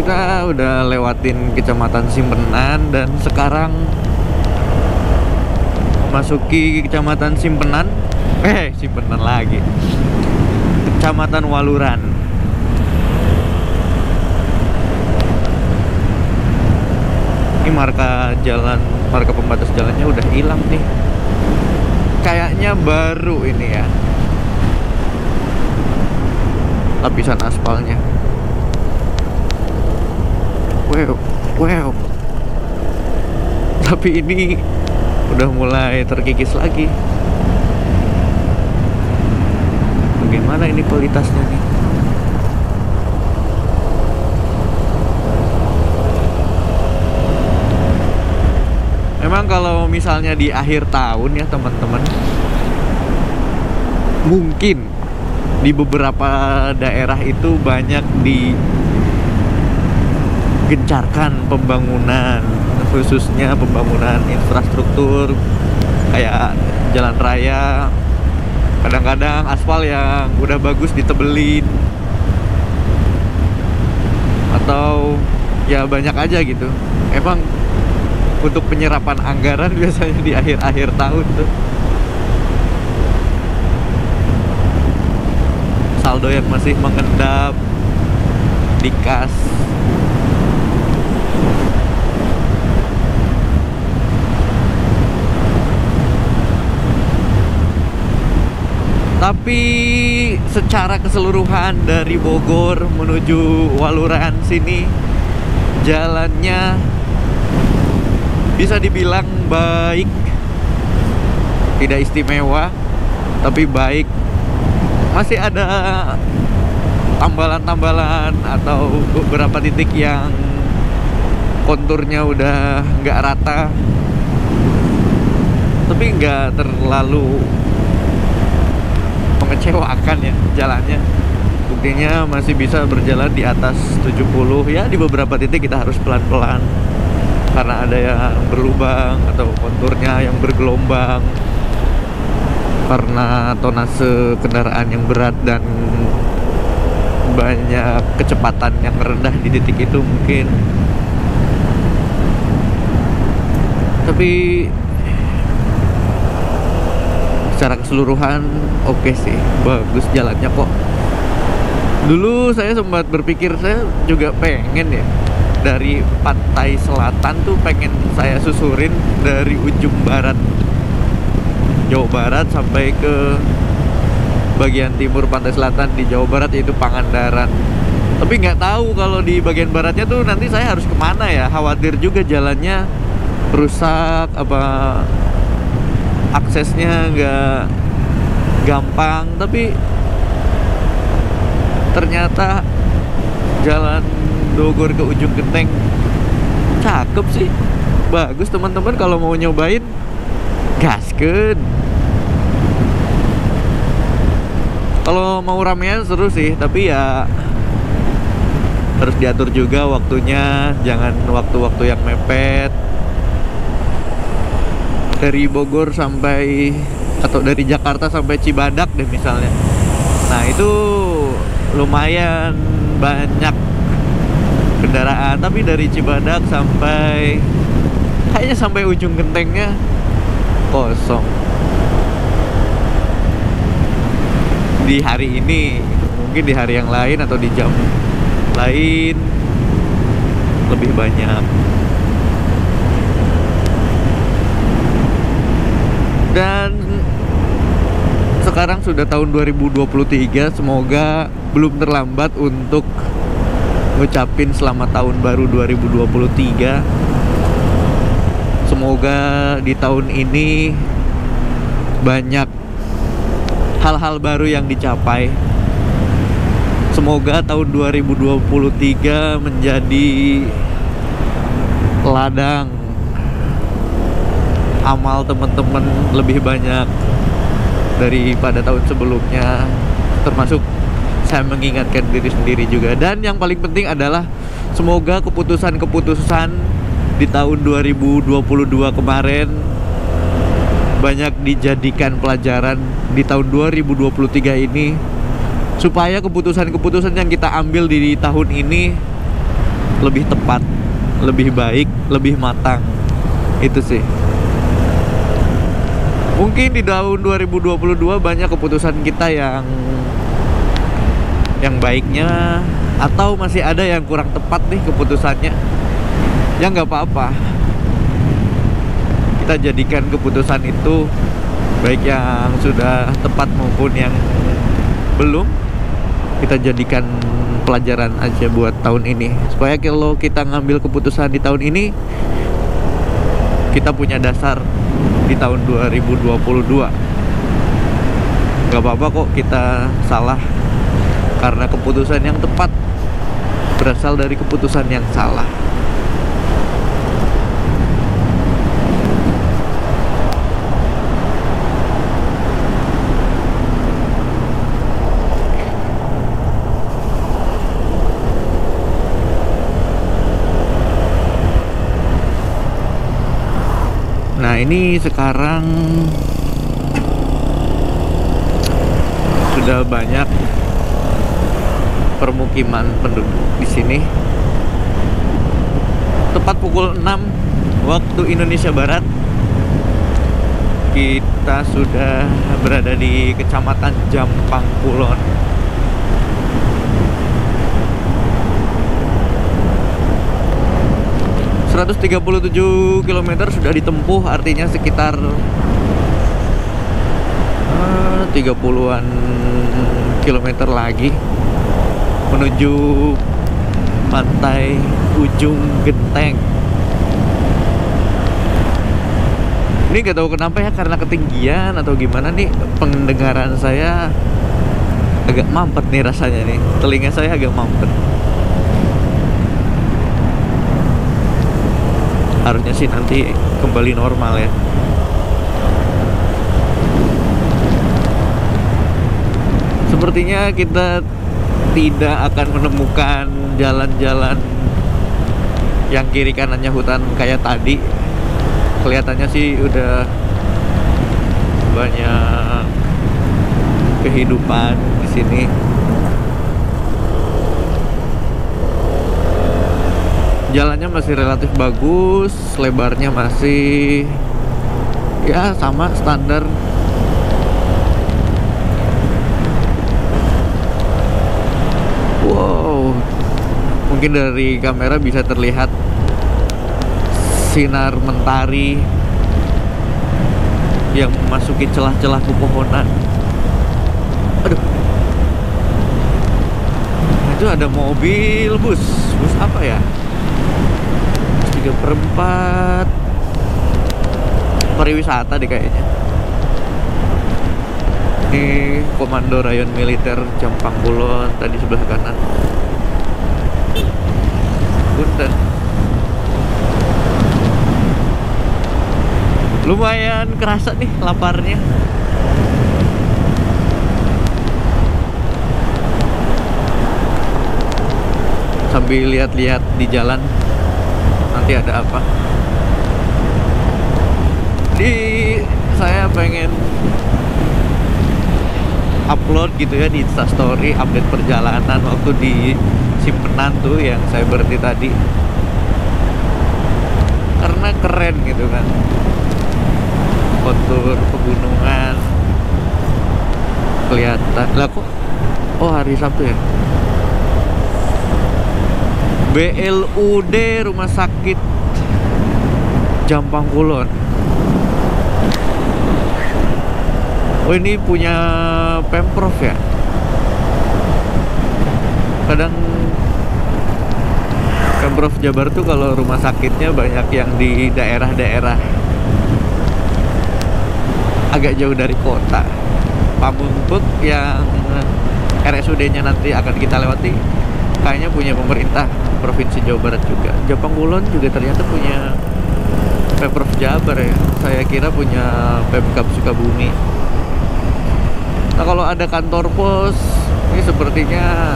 Kita udah lewatin Kecamatan Simpenan dan sekarang masuki Kecamatan Simpenan. Simpenan lagi. Kecamatan Waluran. Ini marka jalan, marka pembatas jalannya udah hilang nih. Kayaknya baru ini ya, lapisan aspalnya. Wow. Tapi ini udah mulai terkikis lagi. Bagaimana ini kualitasnya nih? Memang kalau misalnya di akhir tahun ya teman-teman, mungkin di beberapa daerah itu banyak digencarkan pembangunan, khususnya pembangunan infrastruktur kayak jalan raya. Kadang-kadang aspal yang udah bagus ditebelin, atau ya banyak aja gitu. Emang untuk penyerapan anggaran biasanya di akhir-akhir tahun tuh. Saldo yang masih mengendap di kas. Tapi secara keseluruhan dari Bogor menuju Waluran sini, jalannya bisa dibilang baik. Tidak istimewa, tapi baik. Masih ada tambalan-tambalan atau beberapa titik yang konturnya udah nggak rata, tapi nggak terlalu mengecewakan ya jalannya. Buktinya masih bisa berjalan di atas 70 ya. Di beberapa titik kita harus pelan-pelan karena ada yang berlubang atau konturnya yang bergelombang, karena tonase kendaraan yang berat dan banyak kecepatan yang rendah di titik itu mungkin. Tapi secara keseluruhan oke sih, bagus jalannya kok. Dulu saya sempat berpikir saya juga pengen ya, dari pantai selatan tuh pengen saya susurin dari ujung barat Jawa Barat sampai ke bagian timur pantai selatan di Jawa Barat, yaitu Pangandaran. Tapi nggak tahu kalau di bagian baratnya tuh nanti saya harus kemana ya. Khawatir juga jalannya rusak, apa aksesnya nggak gampang. Tapi ternyata jalan Bogor ke ujung genteng cakep sih, bagus. Teman-teman kalau mau nyobain, gaskeun. Kalau mau ramean seru sih, tapi ya harus diatur juga waktunya, jangan waktu-waktu yang mepet. dari Bogor sampai, atau dari Jakarta sampai Cibadak deh misalnya. Nah itu lumayan banyak kendaraan, tapi dari Cibadak sampai, kayaknya sampai ujung gentengnya kosong. Di hari ini, mungkin di hari yang lain atau di jam lain lebih banyak. Dan sekarang sudah tahun 2023, semoga belum terlambat untuk ngucapin selamat tahun baru 2023. Semoga di tahun ini banyak hal-hal baru yang dicapai. Semoga tahun 2023 menjadi ladang amal teman-teman lebih banyak daripada tahun sebelumnya. Termasuk saya mengingatkan diri sendiri juga. Dan yang paling penting adalah semoga keputusan-keputusan di tahun 2022 kemarin banyak dijadikan pelajaran di tahun 2023 ini, supaya keputusan-keputusan yang kita ambil di tahun ini lebih tepat, lebih baik, lebih matang. Itu sih. Mungkin di tahun 2022 banyak keputusan kita yang baiknya, atau masih ada yang kurang tepat nih keputusannya. Ya nggak apa-apa, kita jadikan keputusan itu, baik yang sudah tepat maupun yang belum, kita jadikan pelajaran aja buat tahun ini, supaya kalau kita ngambil keputusan di tahun ini, kita punya dasar di tahun 2022. Gak apa-apa kok kita salah, karena keputusan yang tepat berasal dari keputusan yang salah. Nah ini sekarang sudah banyak permukiman penduduk di sini. Tepat pukul 6 waktu Indonesia Barat, kita sudah berada di Kecamatan Jampang Kulon. ...137 km sudah ditempuh, artinya sekitar 30-an kilometer lagi menuju pantai Ujung Genteng. Ini gak tahu kenapa ya, karena ketinggian atau gimana nih, pendengaran saya agak mampet nih rasanya nih. Telinga saya agak mampet. Harusnya sih nanti kembali normal ya. Sepertinya kita tidak akan menemukan jalan-jalan yang kiri kanannya hutan kayak tadi. Kelihatannya sih udah banyak kehidupan di sini. Jalannya masih relatif bagus, lebarnya masih ya sama standar. Wow, mungkin dari kamera bisa terlihat sinar mentari yang memasuki celah-celah pepohonan. Aduh, itu ada mobil bus apa ya? 3/4 pariwisata deh kayaknya. Ini Komando Rayon Militer Jampang Kulon tadi sebelah kanan. Punten. Lumayan kerasa nih laparnya. Sambil lihat-lihat di jalan nanti ada apa. Di saya pengen upload gitu ya di Instastory update perjalanan waktu di Simpenan tuh yang saya berhenti tadi, karena keren gitu kan, kontur pegunungan kelihatan. Lah kok, oh hari Sabtu ya, BLUD Rumah Sakit Jampang Kulon. Oh ini punya Pemprov ya. Kadang Pemprov Jabar tuh kalau rumah sakitnya banyak yang di daerah-daerah agak jauh dari kota. Pamungpek yang RSUD-nya nanti akan kita lewati kayaknya punya pemerintah Provinsi Jawa Barat juga. Jampang Kulon juga ternyata punya Pemprov Jabar ya. Saya kira punya Pemkab Sukabumi. Nah kalau ada kantor pos ini sepertinya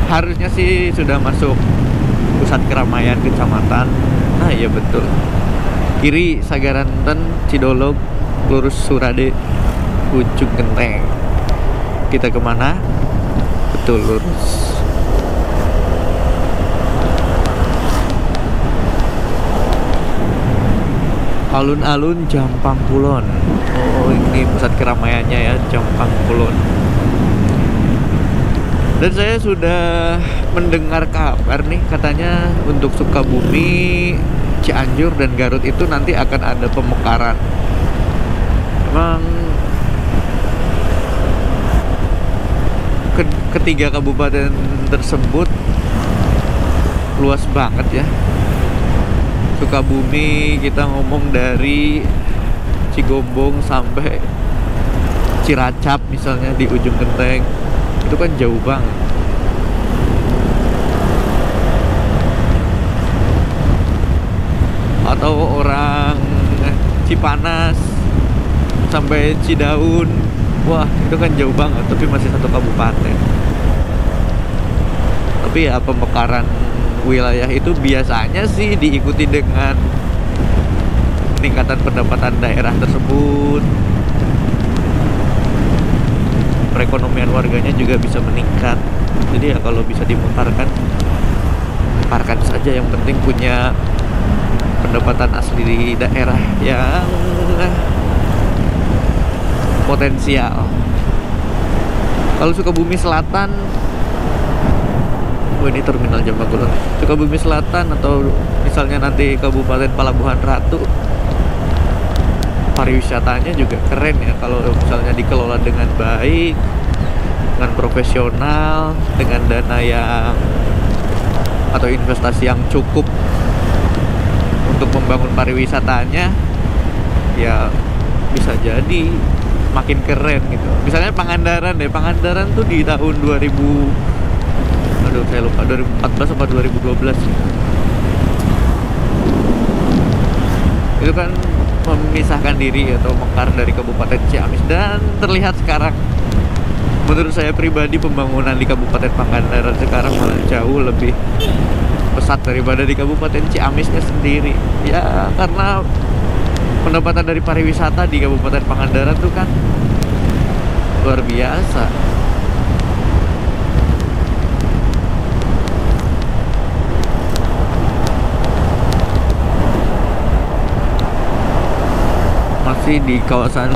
harusnya sih sudah masuk pusat keramaian kecamatan. Nah iya betul, kiri Sagaranten, Cidolog, lurus Surade, Ujung Genteng. Kita kemana? Betul, lurus. Alun-alun Jampang Kulon. Oh ini pusat keramaiannya ya, Jampang Kulon. Dan saya sudah mendengar kabar nih, katanya untuk Sukabumi, Cianjur dan Garut itu nanti akan ada pemekaran. Emang ketiga kabupaten tersebut luas banget ya. Sukabumi kita ngomong dari Cigombong sampai Cilacap misalnya di ujung genteng, itu kan jauh banget. Atau orang Cipanas sampai Cidaun, wah itu kan jauh banget, tapi masih satu kabupaten. Tapi ya pemekaran wilayah itu biasanya sih diikuti dengan peningkatan pendapatan daerah tersebut, perekonomian warganya juga bisa meningkat. Jadi ya kalau bisa dimekarkan, mekarkan saja, yang penting punya pendapatan asli di daerah yang potensial. Kalau Sukabumi Selatan, oh ini terminal Jampang Kulon. Sukabumi Selatan atau misalnya nanti Kabupaten Palabuhan Ratu, pariwisatanya juga keren ya kalau misalnya dikelola dengan baik, dengan profesional, dengan dana yang atau investasi yang cukup untuk membangun pariwisatanya, ya bisa jadi makin keren gitu. Misalnya Pangandaran deh, Pangandaran tuh di tahun 2000, aduh saya lupa, 2014 atau 2012 itu kan memisahkan diri atau mekar dari Kabupaten Ciamis, dan terlihat sekarang menurut saya pribadi pembangunan di Kabupaten Pangandaran sekarang malah jauh lebih pesat daripada di Kabupaten Ciamisnya sendiri ya, karena pendapatan dari pariwisata di Kabupaten Pangandaran tuh kan luar biasa. Masih di kawasan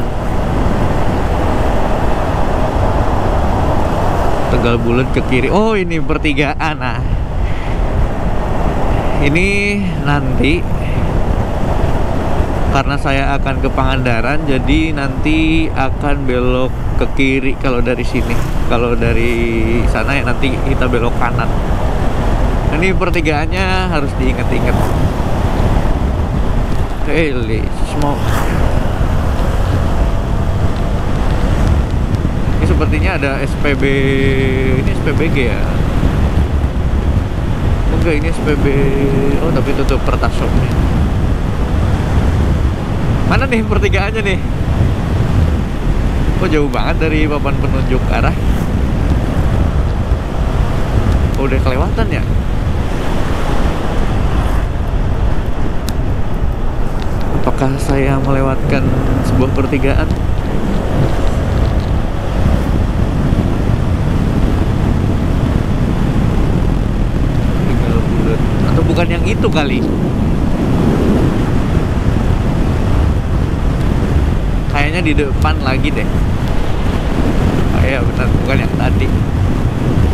Tegal Bulet ke kiri. Oh ini pertigaan. Nah ini nanti karena saya akan ke Pangandaran, jadi nanti akan belok ke kiri kalau dari sini. Kalau dari sana ya nanti kita belok kanan. Ini pertigaannya harus diingat-ingat. Holy smoke. Ini sepertinya ada SPB, ini SPBG ya? Oh enggak, ini SPB, oh tapi tutup Pertasopnya. Mana nih pertigaannya nih? Oh jauh banget dari papan penunjuk arah. Oh, udah kelewatan ya? Apakah apakah saya melewatkan sebuah pertigaan? Atau bukan yang itu kali? Kayaknya di depan lagi deh. Oh iya benar, bukan yang tadi.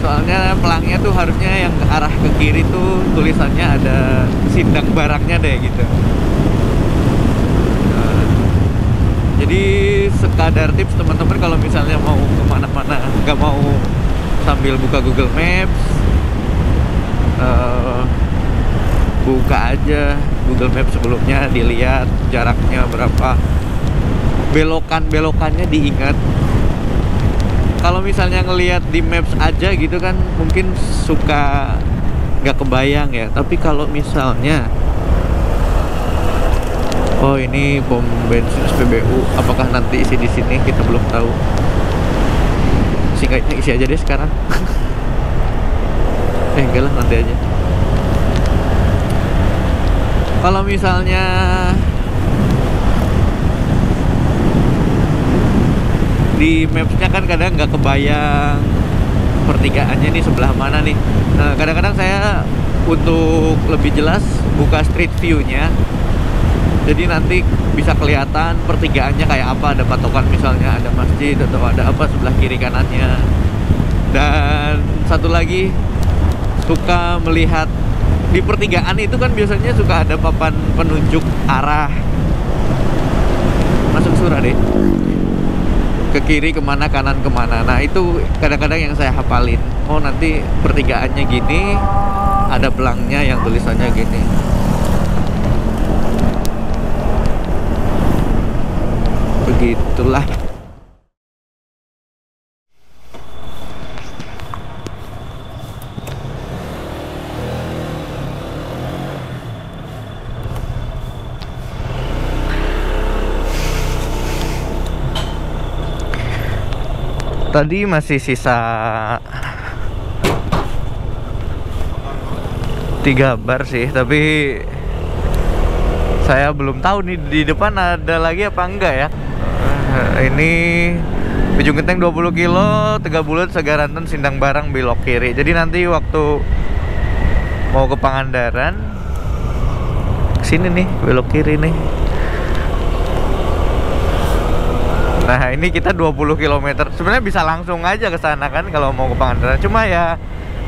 Soalnya pelangnya tuh harusnya yang ke arah ke kiri tuh tulisannya ada sindang barangnya deh gitu. Jadi sekadar tips teman-teman, kalau misalnya mau kemana-mana nggak mau sambil buka Google Maps, buka aja Google Maps sebelumnya, dilihat jaraknya berapa, belokannya diingat. Kalau misalnya ngelihat di Maps aja gitu kan mungkin suka nggak kebayang ya. Tapi kalau misalnya oh ini pom bensin SPBU, apakah nanti isi di sini kita belum tahu. Singkatnya isi aja deh sekarang. Enggak lah, nanti aja. Kalau misalnya di Maps-nya kan kadang nggak kebayang pertigaannya nih sebelah mana nih. Nah, kadang-kadang saya untuk lebih jelas buka street view-nya. Jadi nanti bisa kelihatan pertigaannya kayak apa, ada patokan misalnya ada masjid atau ada apa sebelah kiri kanannya. Dan satu lagi, suka melihat di pertigaan itu kan biasanya suka ada papan penunjuk arah. Masuk surah deh. Ke kiri kemana, kanan kemana. Nah itu kadang-kadang yang saya hafalin. Oh nanti pertigaannya gini, ada pelangnya yang tulisannya gini. Begitulah. Tadi masih sisa 3 bar sih, tapi saya belum tahu nih di depan ada lagi apa enggak ya. Ini Ujung Genteng 20 kilo, Tegabulet, Segaranten, Sindang Barang, belok kiri. Jadi nanti waktu mau ke Pangandaran sini nih, belok kiri nih. Nah ini kita 20 km. Sebenarnya bisa langsung aja ke sana kan kalau mau ke Pangandaran. Cuma ya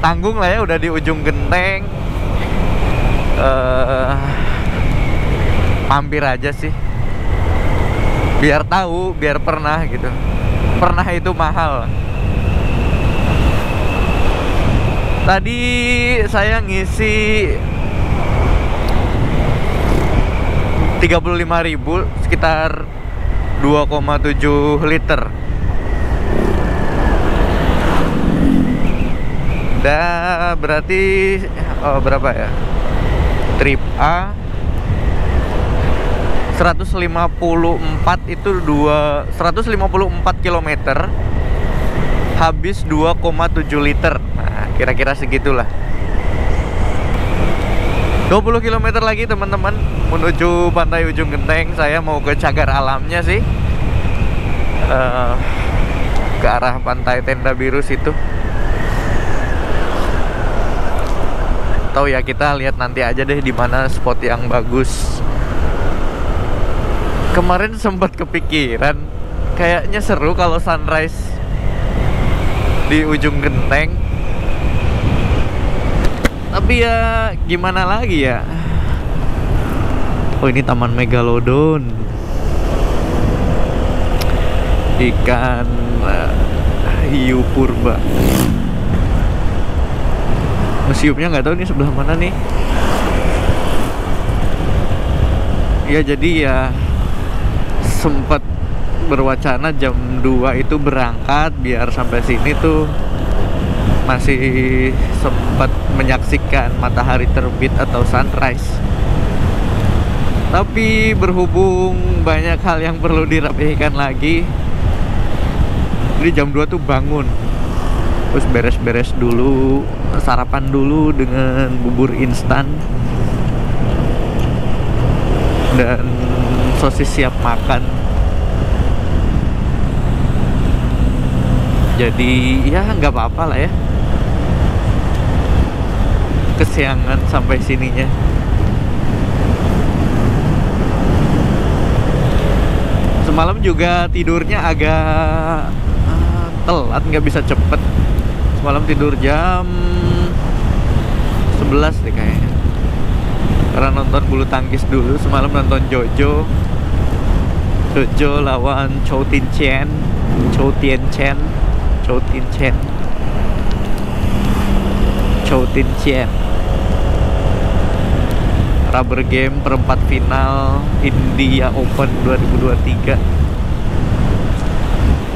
tanggung lah ya, udah di Ujung Genteng. Mampir aja sih. Biar tahu, biar pernah gitu. Pernah itu mahal. Tadi saya ngisi 35.000 sekitar 2,7 liter. Dan berarti berapa ya? Trip A 154 itu 154 km. Habis 2,7 liter. Nah, kira-kira segitulah. 20 km lagi teman-teman menuju pantai Ujung Genteng. Saya mau ke cagar alamnya sih, ke arah pantai Tenda Biru situ. Atau ya kita lihat nanti aja deh di mana spot yang bagus. Kemarin sempat kepikiran kayaknya seru kalau sunrise di Ujung Genteng. Tapi ya gimana lagi ya. Oh ini Taman Megalodon, ikan hiu purba. Museumnya nggak tahu nih sebelah mana nih. Ya jadi ya sempat berwacana jam 2 itu berangkat biar sampai sini tuh masih sempat menyaksikan matahari terbit atau sunrise. Tapi berhubung banyak hal yang perlu dirapihkan lagi, jadi jam 2 tuh bangun, terus beres-beres dulu, sarapan dulu dengan bubur instan, dan sosis siap makan. Jadi ya nggak apa-apa lah ya, kesiangan sampai sininya. Semalam juga tidurnya agak telat, nggak bisa cepet. Semalam tidur jam 11 deh kayaknya, karena nonton bulu tangkis dulu. Semalam nonton Jojo lawan Chou Tin Chen. Rubber game perempat final India Open 2023.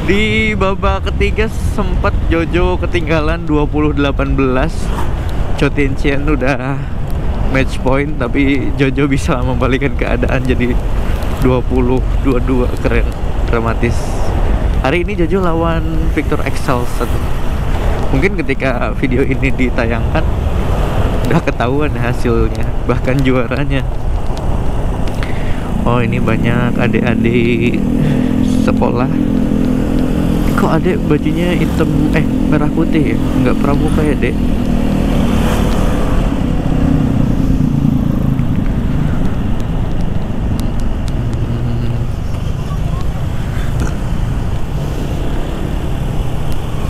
Di babak ketiga sempat Jojo ketinggalan 20-18. Chou Tin Chen udah match point, tapi Jojo bisa membalikkan keadaan jadi 20-22. Keren, dramatis. Hari ini Jojo lawan Victor Axelsen. Mungkin ketika video ini ditayangkan udah ketahuan hasilnya, bahkan juaranya. Oh, ini banyak adik-adik sekolah. Kok adek bajunya hitam merah putih ya? Nggak pramuka ya, Dek?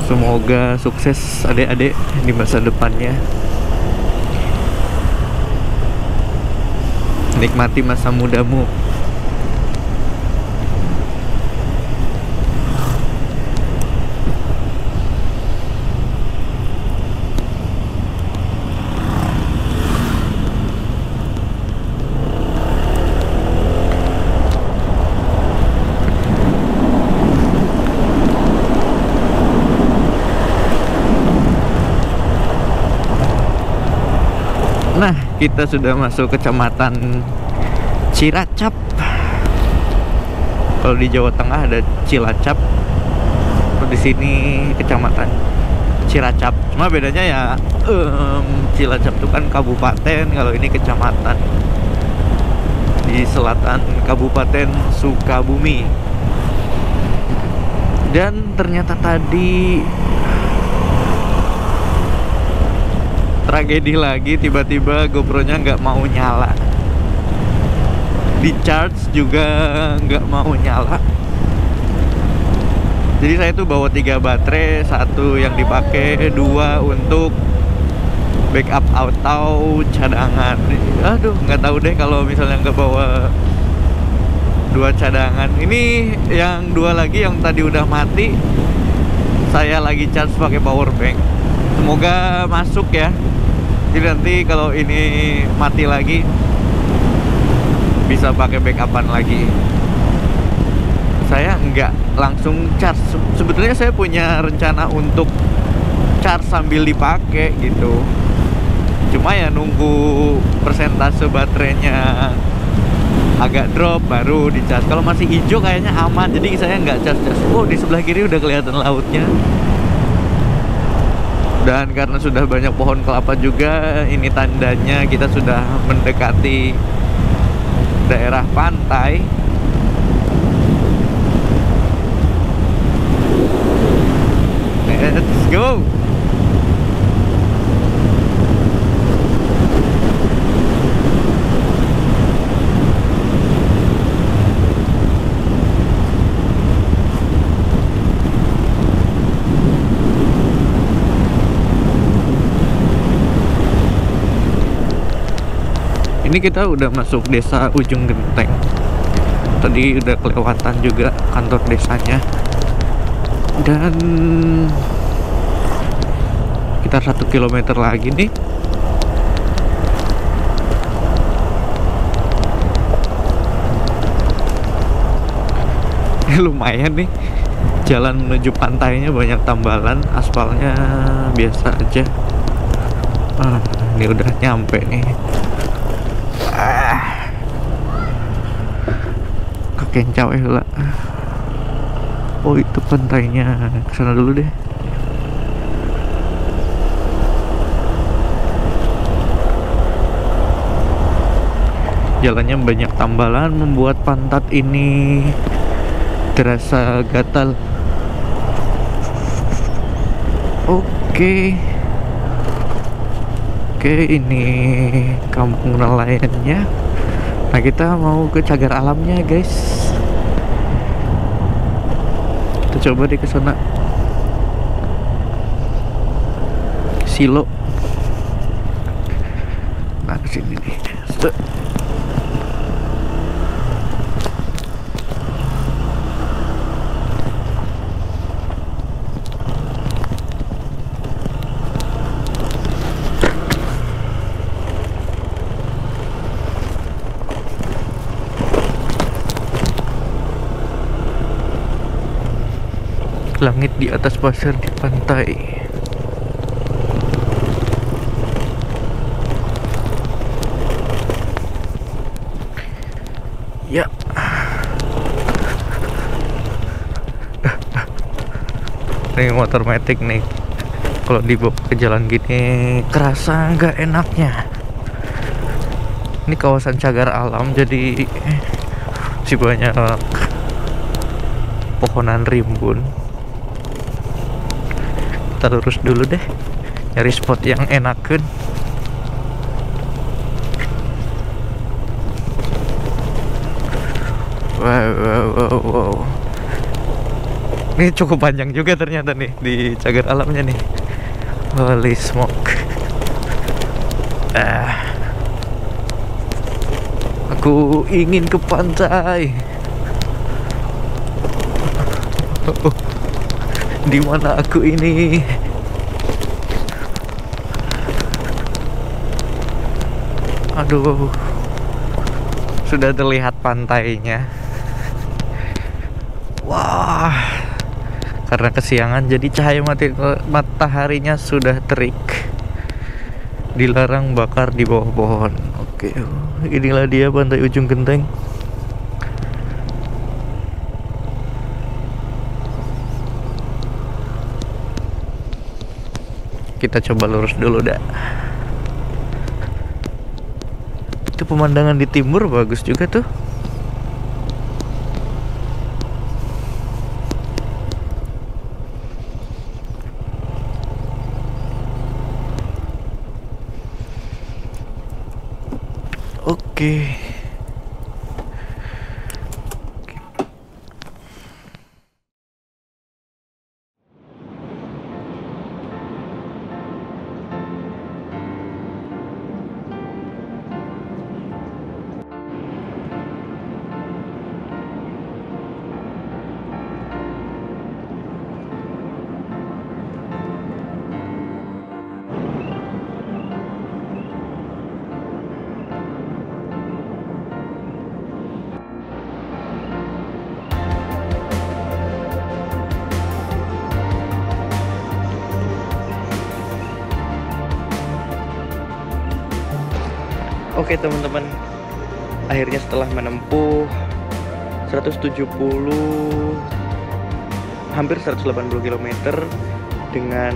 Semoga sukses adik-adik di masa depannya. Nikmati masa mudamu. Nah, kita sudah masuk kecamatan Ciracap. Kalau di Jawa Tengah ada Cilacap, kalau di sini kecamatan Ciracap. Cuma bedanya ya Cilacap itu kan kabupaten, kalau ini kecamatan di selatan Kabupaten Sukabumi. Dan ternyata tadi tragedi lagi, tiba-tiba GoPro-nya nggak mau nyala, di charge juga nggak mau nyala. Jadi saya tuh bawa 3 baterai, 1 yang dipakai, 2 untuk backup atau cadangan. Aduh, nggak tahu deh kalau misalnya nggak bawa 2 cadangan. Ini yang 2 lagi yang tadi udah mati, saya lagi charge pakai power bank. Semoga masuk ya. Jadi nanti kalau ini mati lagi bisa pakai backupan lagi. Saya nggak langsung charge. Sebetulnya saya punya rencana untuk charge sambil dipakai gitu. Cuma ya nunggu persentase baterainya agak drop baru di charge. Kalau masih hijau kayaknya aman, jadi saya nggak charge. Oh, di sebelah kiri udah kelihatan lautnya. Dan karena sudah banyak pohon kelapa juga, ini tandanya kita sudah mendekati daerah pantai. Let's go. Ini kita udah masuk desa Ujung Genteng. Tadi udah kelewatan juga kantor desanya. Dan kita 1 kilometer lagi nih. Lumayan nih. Jalan menuju pantainya banyak tambalan, aspalnya biasa aja. Ini udah nyampe nih. Kencau lah. Oh, itu pantainya. Kesana dulu deh. Jalannya banyak tambalan membuat pantat ini terasa gatal. Oke, ini kampung nelayannya. Nah, kita mau ke cagar alamnya, guys. Kita coba deh ke sana. Silo. Nah, ke sini nih. Langit di atas pasir di pantai. Ya. Ini motor matic nih. Kalau dibawa ke jalan gini kerasa nggak enaknya. Ini kawasan cagar alam, jadi masih banyak pohonan rimbun. Kita lurus dulu deh, nyari spot yang enakan. Wow. Ini cukup panjang juga ternyata nih di cagar alamnya nih. Holy smoke. Aku ingin ke pantai. Di mana aku ini? Aduh, sudah terlihat pantainya. Wah, karena kesiangan jadi cahaya mataharinya sudah terik. Dilarang bakar di bawah pohon. Oke, inilah dia pantai Ujung Genteng. Kita coba lurus dulu dah. Itu pemandangan di timur bagus juga tuh. Oke. Oke teman-teman, akhirnya setelah menempuh 170 hampir 180 km dengan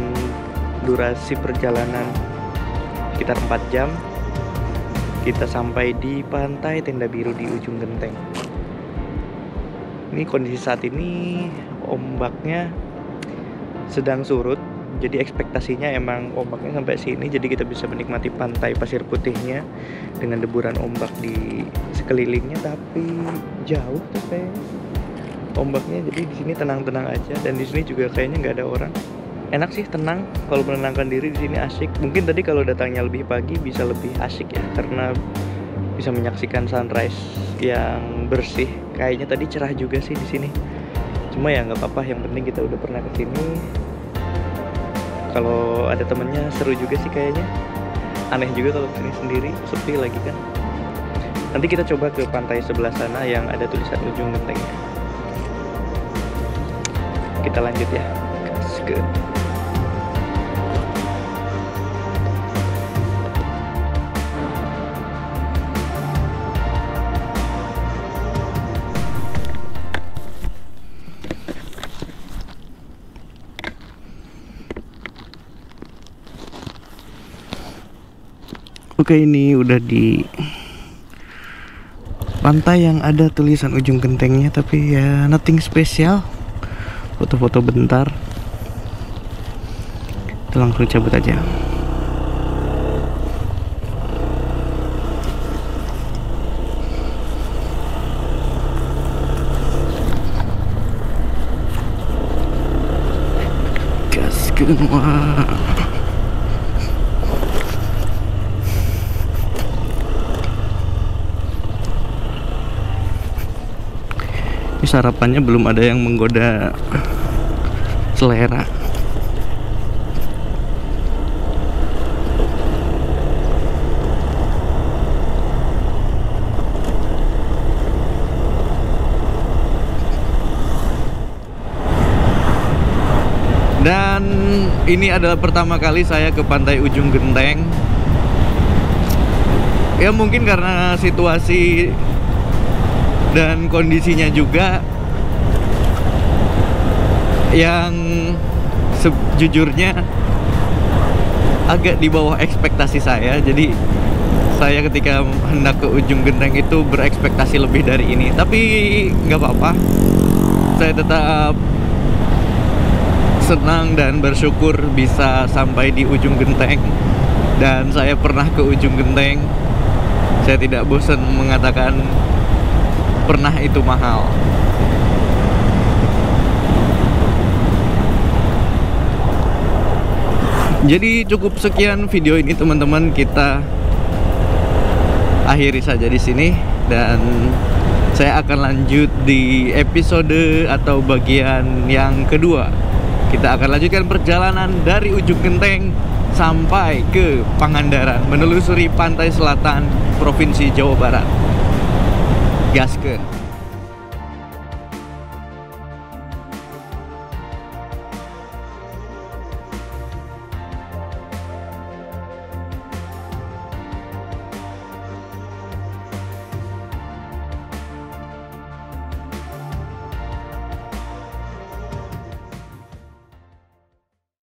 durasi perjalanan sekitar 4 jam, kita sampai di pantai Tenda Biru di Ujung Genteng. Ini kondisi saat ini ombaknya sedang surut, jadi ekspektasinya emang ombaknya sampai sini, jadi kita bisa menikmati pantai pasir putihnya dengan deburan ombak di sekelilingnya, tapi jauh tuh kayaknya ombaknya. Jadi di sini tenang-tenang aja, dan di sini juga kayaknya nggak ada orang. Enak sih, tenang, kalau menenangkan diri di sini asik. Mungkin tadi kalau datangnya lebih pagi bisa lebih asik ya, karena bisa menyaksikan sunrise yang bersih. Kayaknya tadi cerah juga sih di sini. Cuma ya nggak apa-apa, yang penting kita udah pernah kesini. Kalau ada temennya seru juga sih kayaknya. Aneh juga kalau kesini sendiri, sepi lagi kan. Nanti kita coba ke pantai sebelah sana yang ada tulisan Ujung Gentengnya. Kita lanjut ya. Gaskeun. Oke, ini udah di Pantai yang ada tulisan Ujung Gentengnya, tapi ya nothing spesial. Foto-foto bentar, kita langsung cabut aja. Gas semua. Ini sarapannya belum ada yang menggoda selera. Dan ini adalah pertama kali saya ke Pantai Ujung Genteng. Ya mungkin karena situasi dan kondisinya juga yang sejujurnya agak di bawah ekspektasi saya. Jadi saya ketika hendak ke Ujung Genteng itu berekspektasi lebih dari ini. Tapi nggak apa-apa, saya tetap senang dan bersyukur bisa sampai di Ujung Genteng. Dan saya pernah ke Ujung Genteng. Saya tidak bosan mengatakan pernah itu mahal. Jadi cukup sekian video ini teman-teman, kita akhiri saja di sini dan saya akan lanjut di episode atau bagian yang kedua. Kita akan lanjutkan perjalanan dari Ujung Genteng sampai ke Pangandaran, menelusuri pantai selatan Provinsi Jawa Barat. Gaske.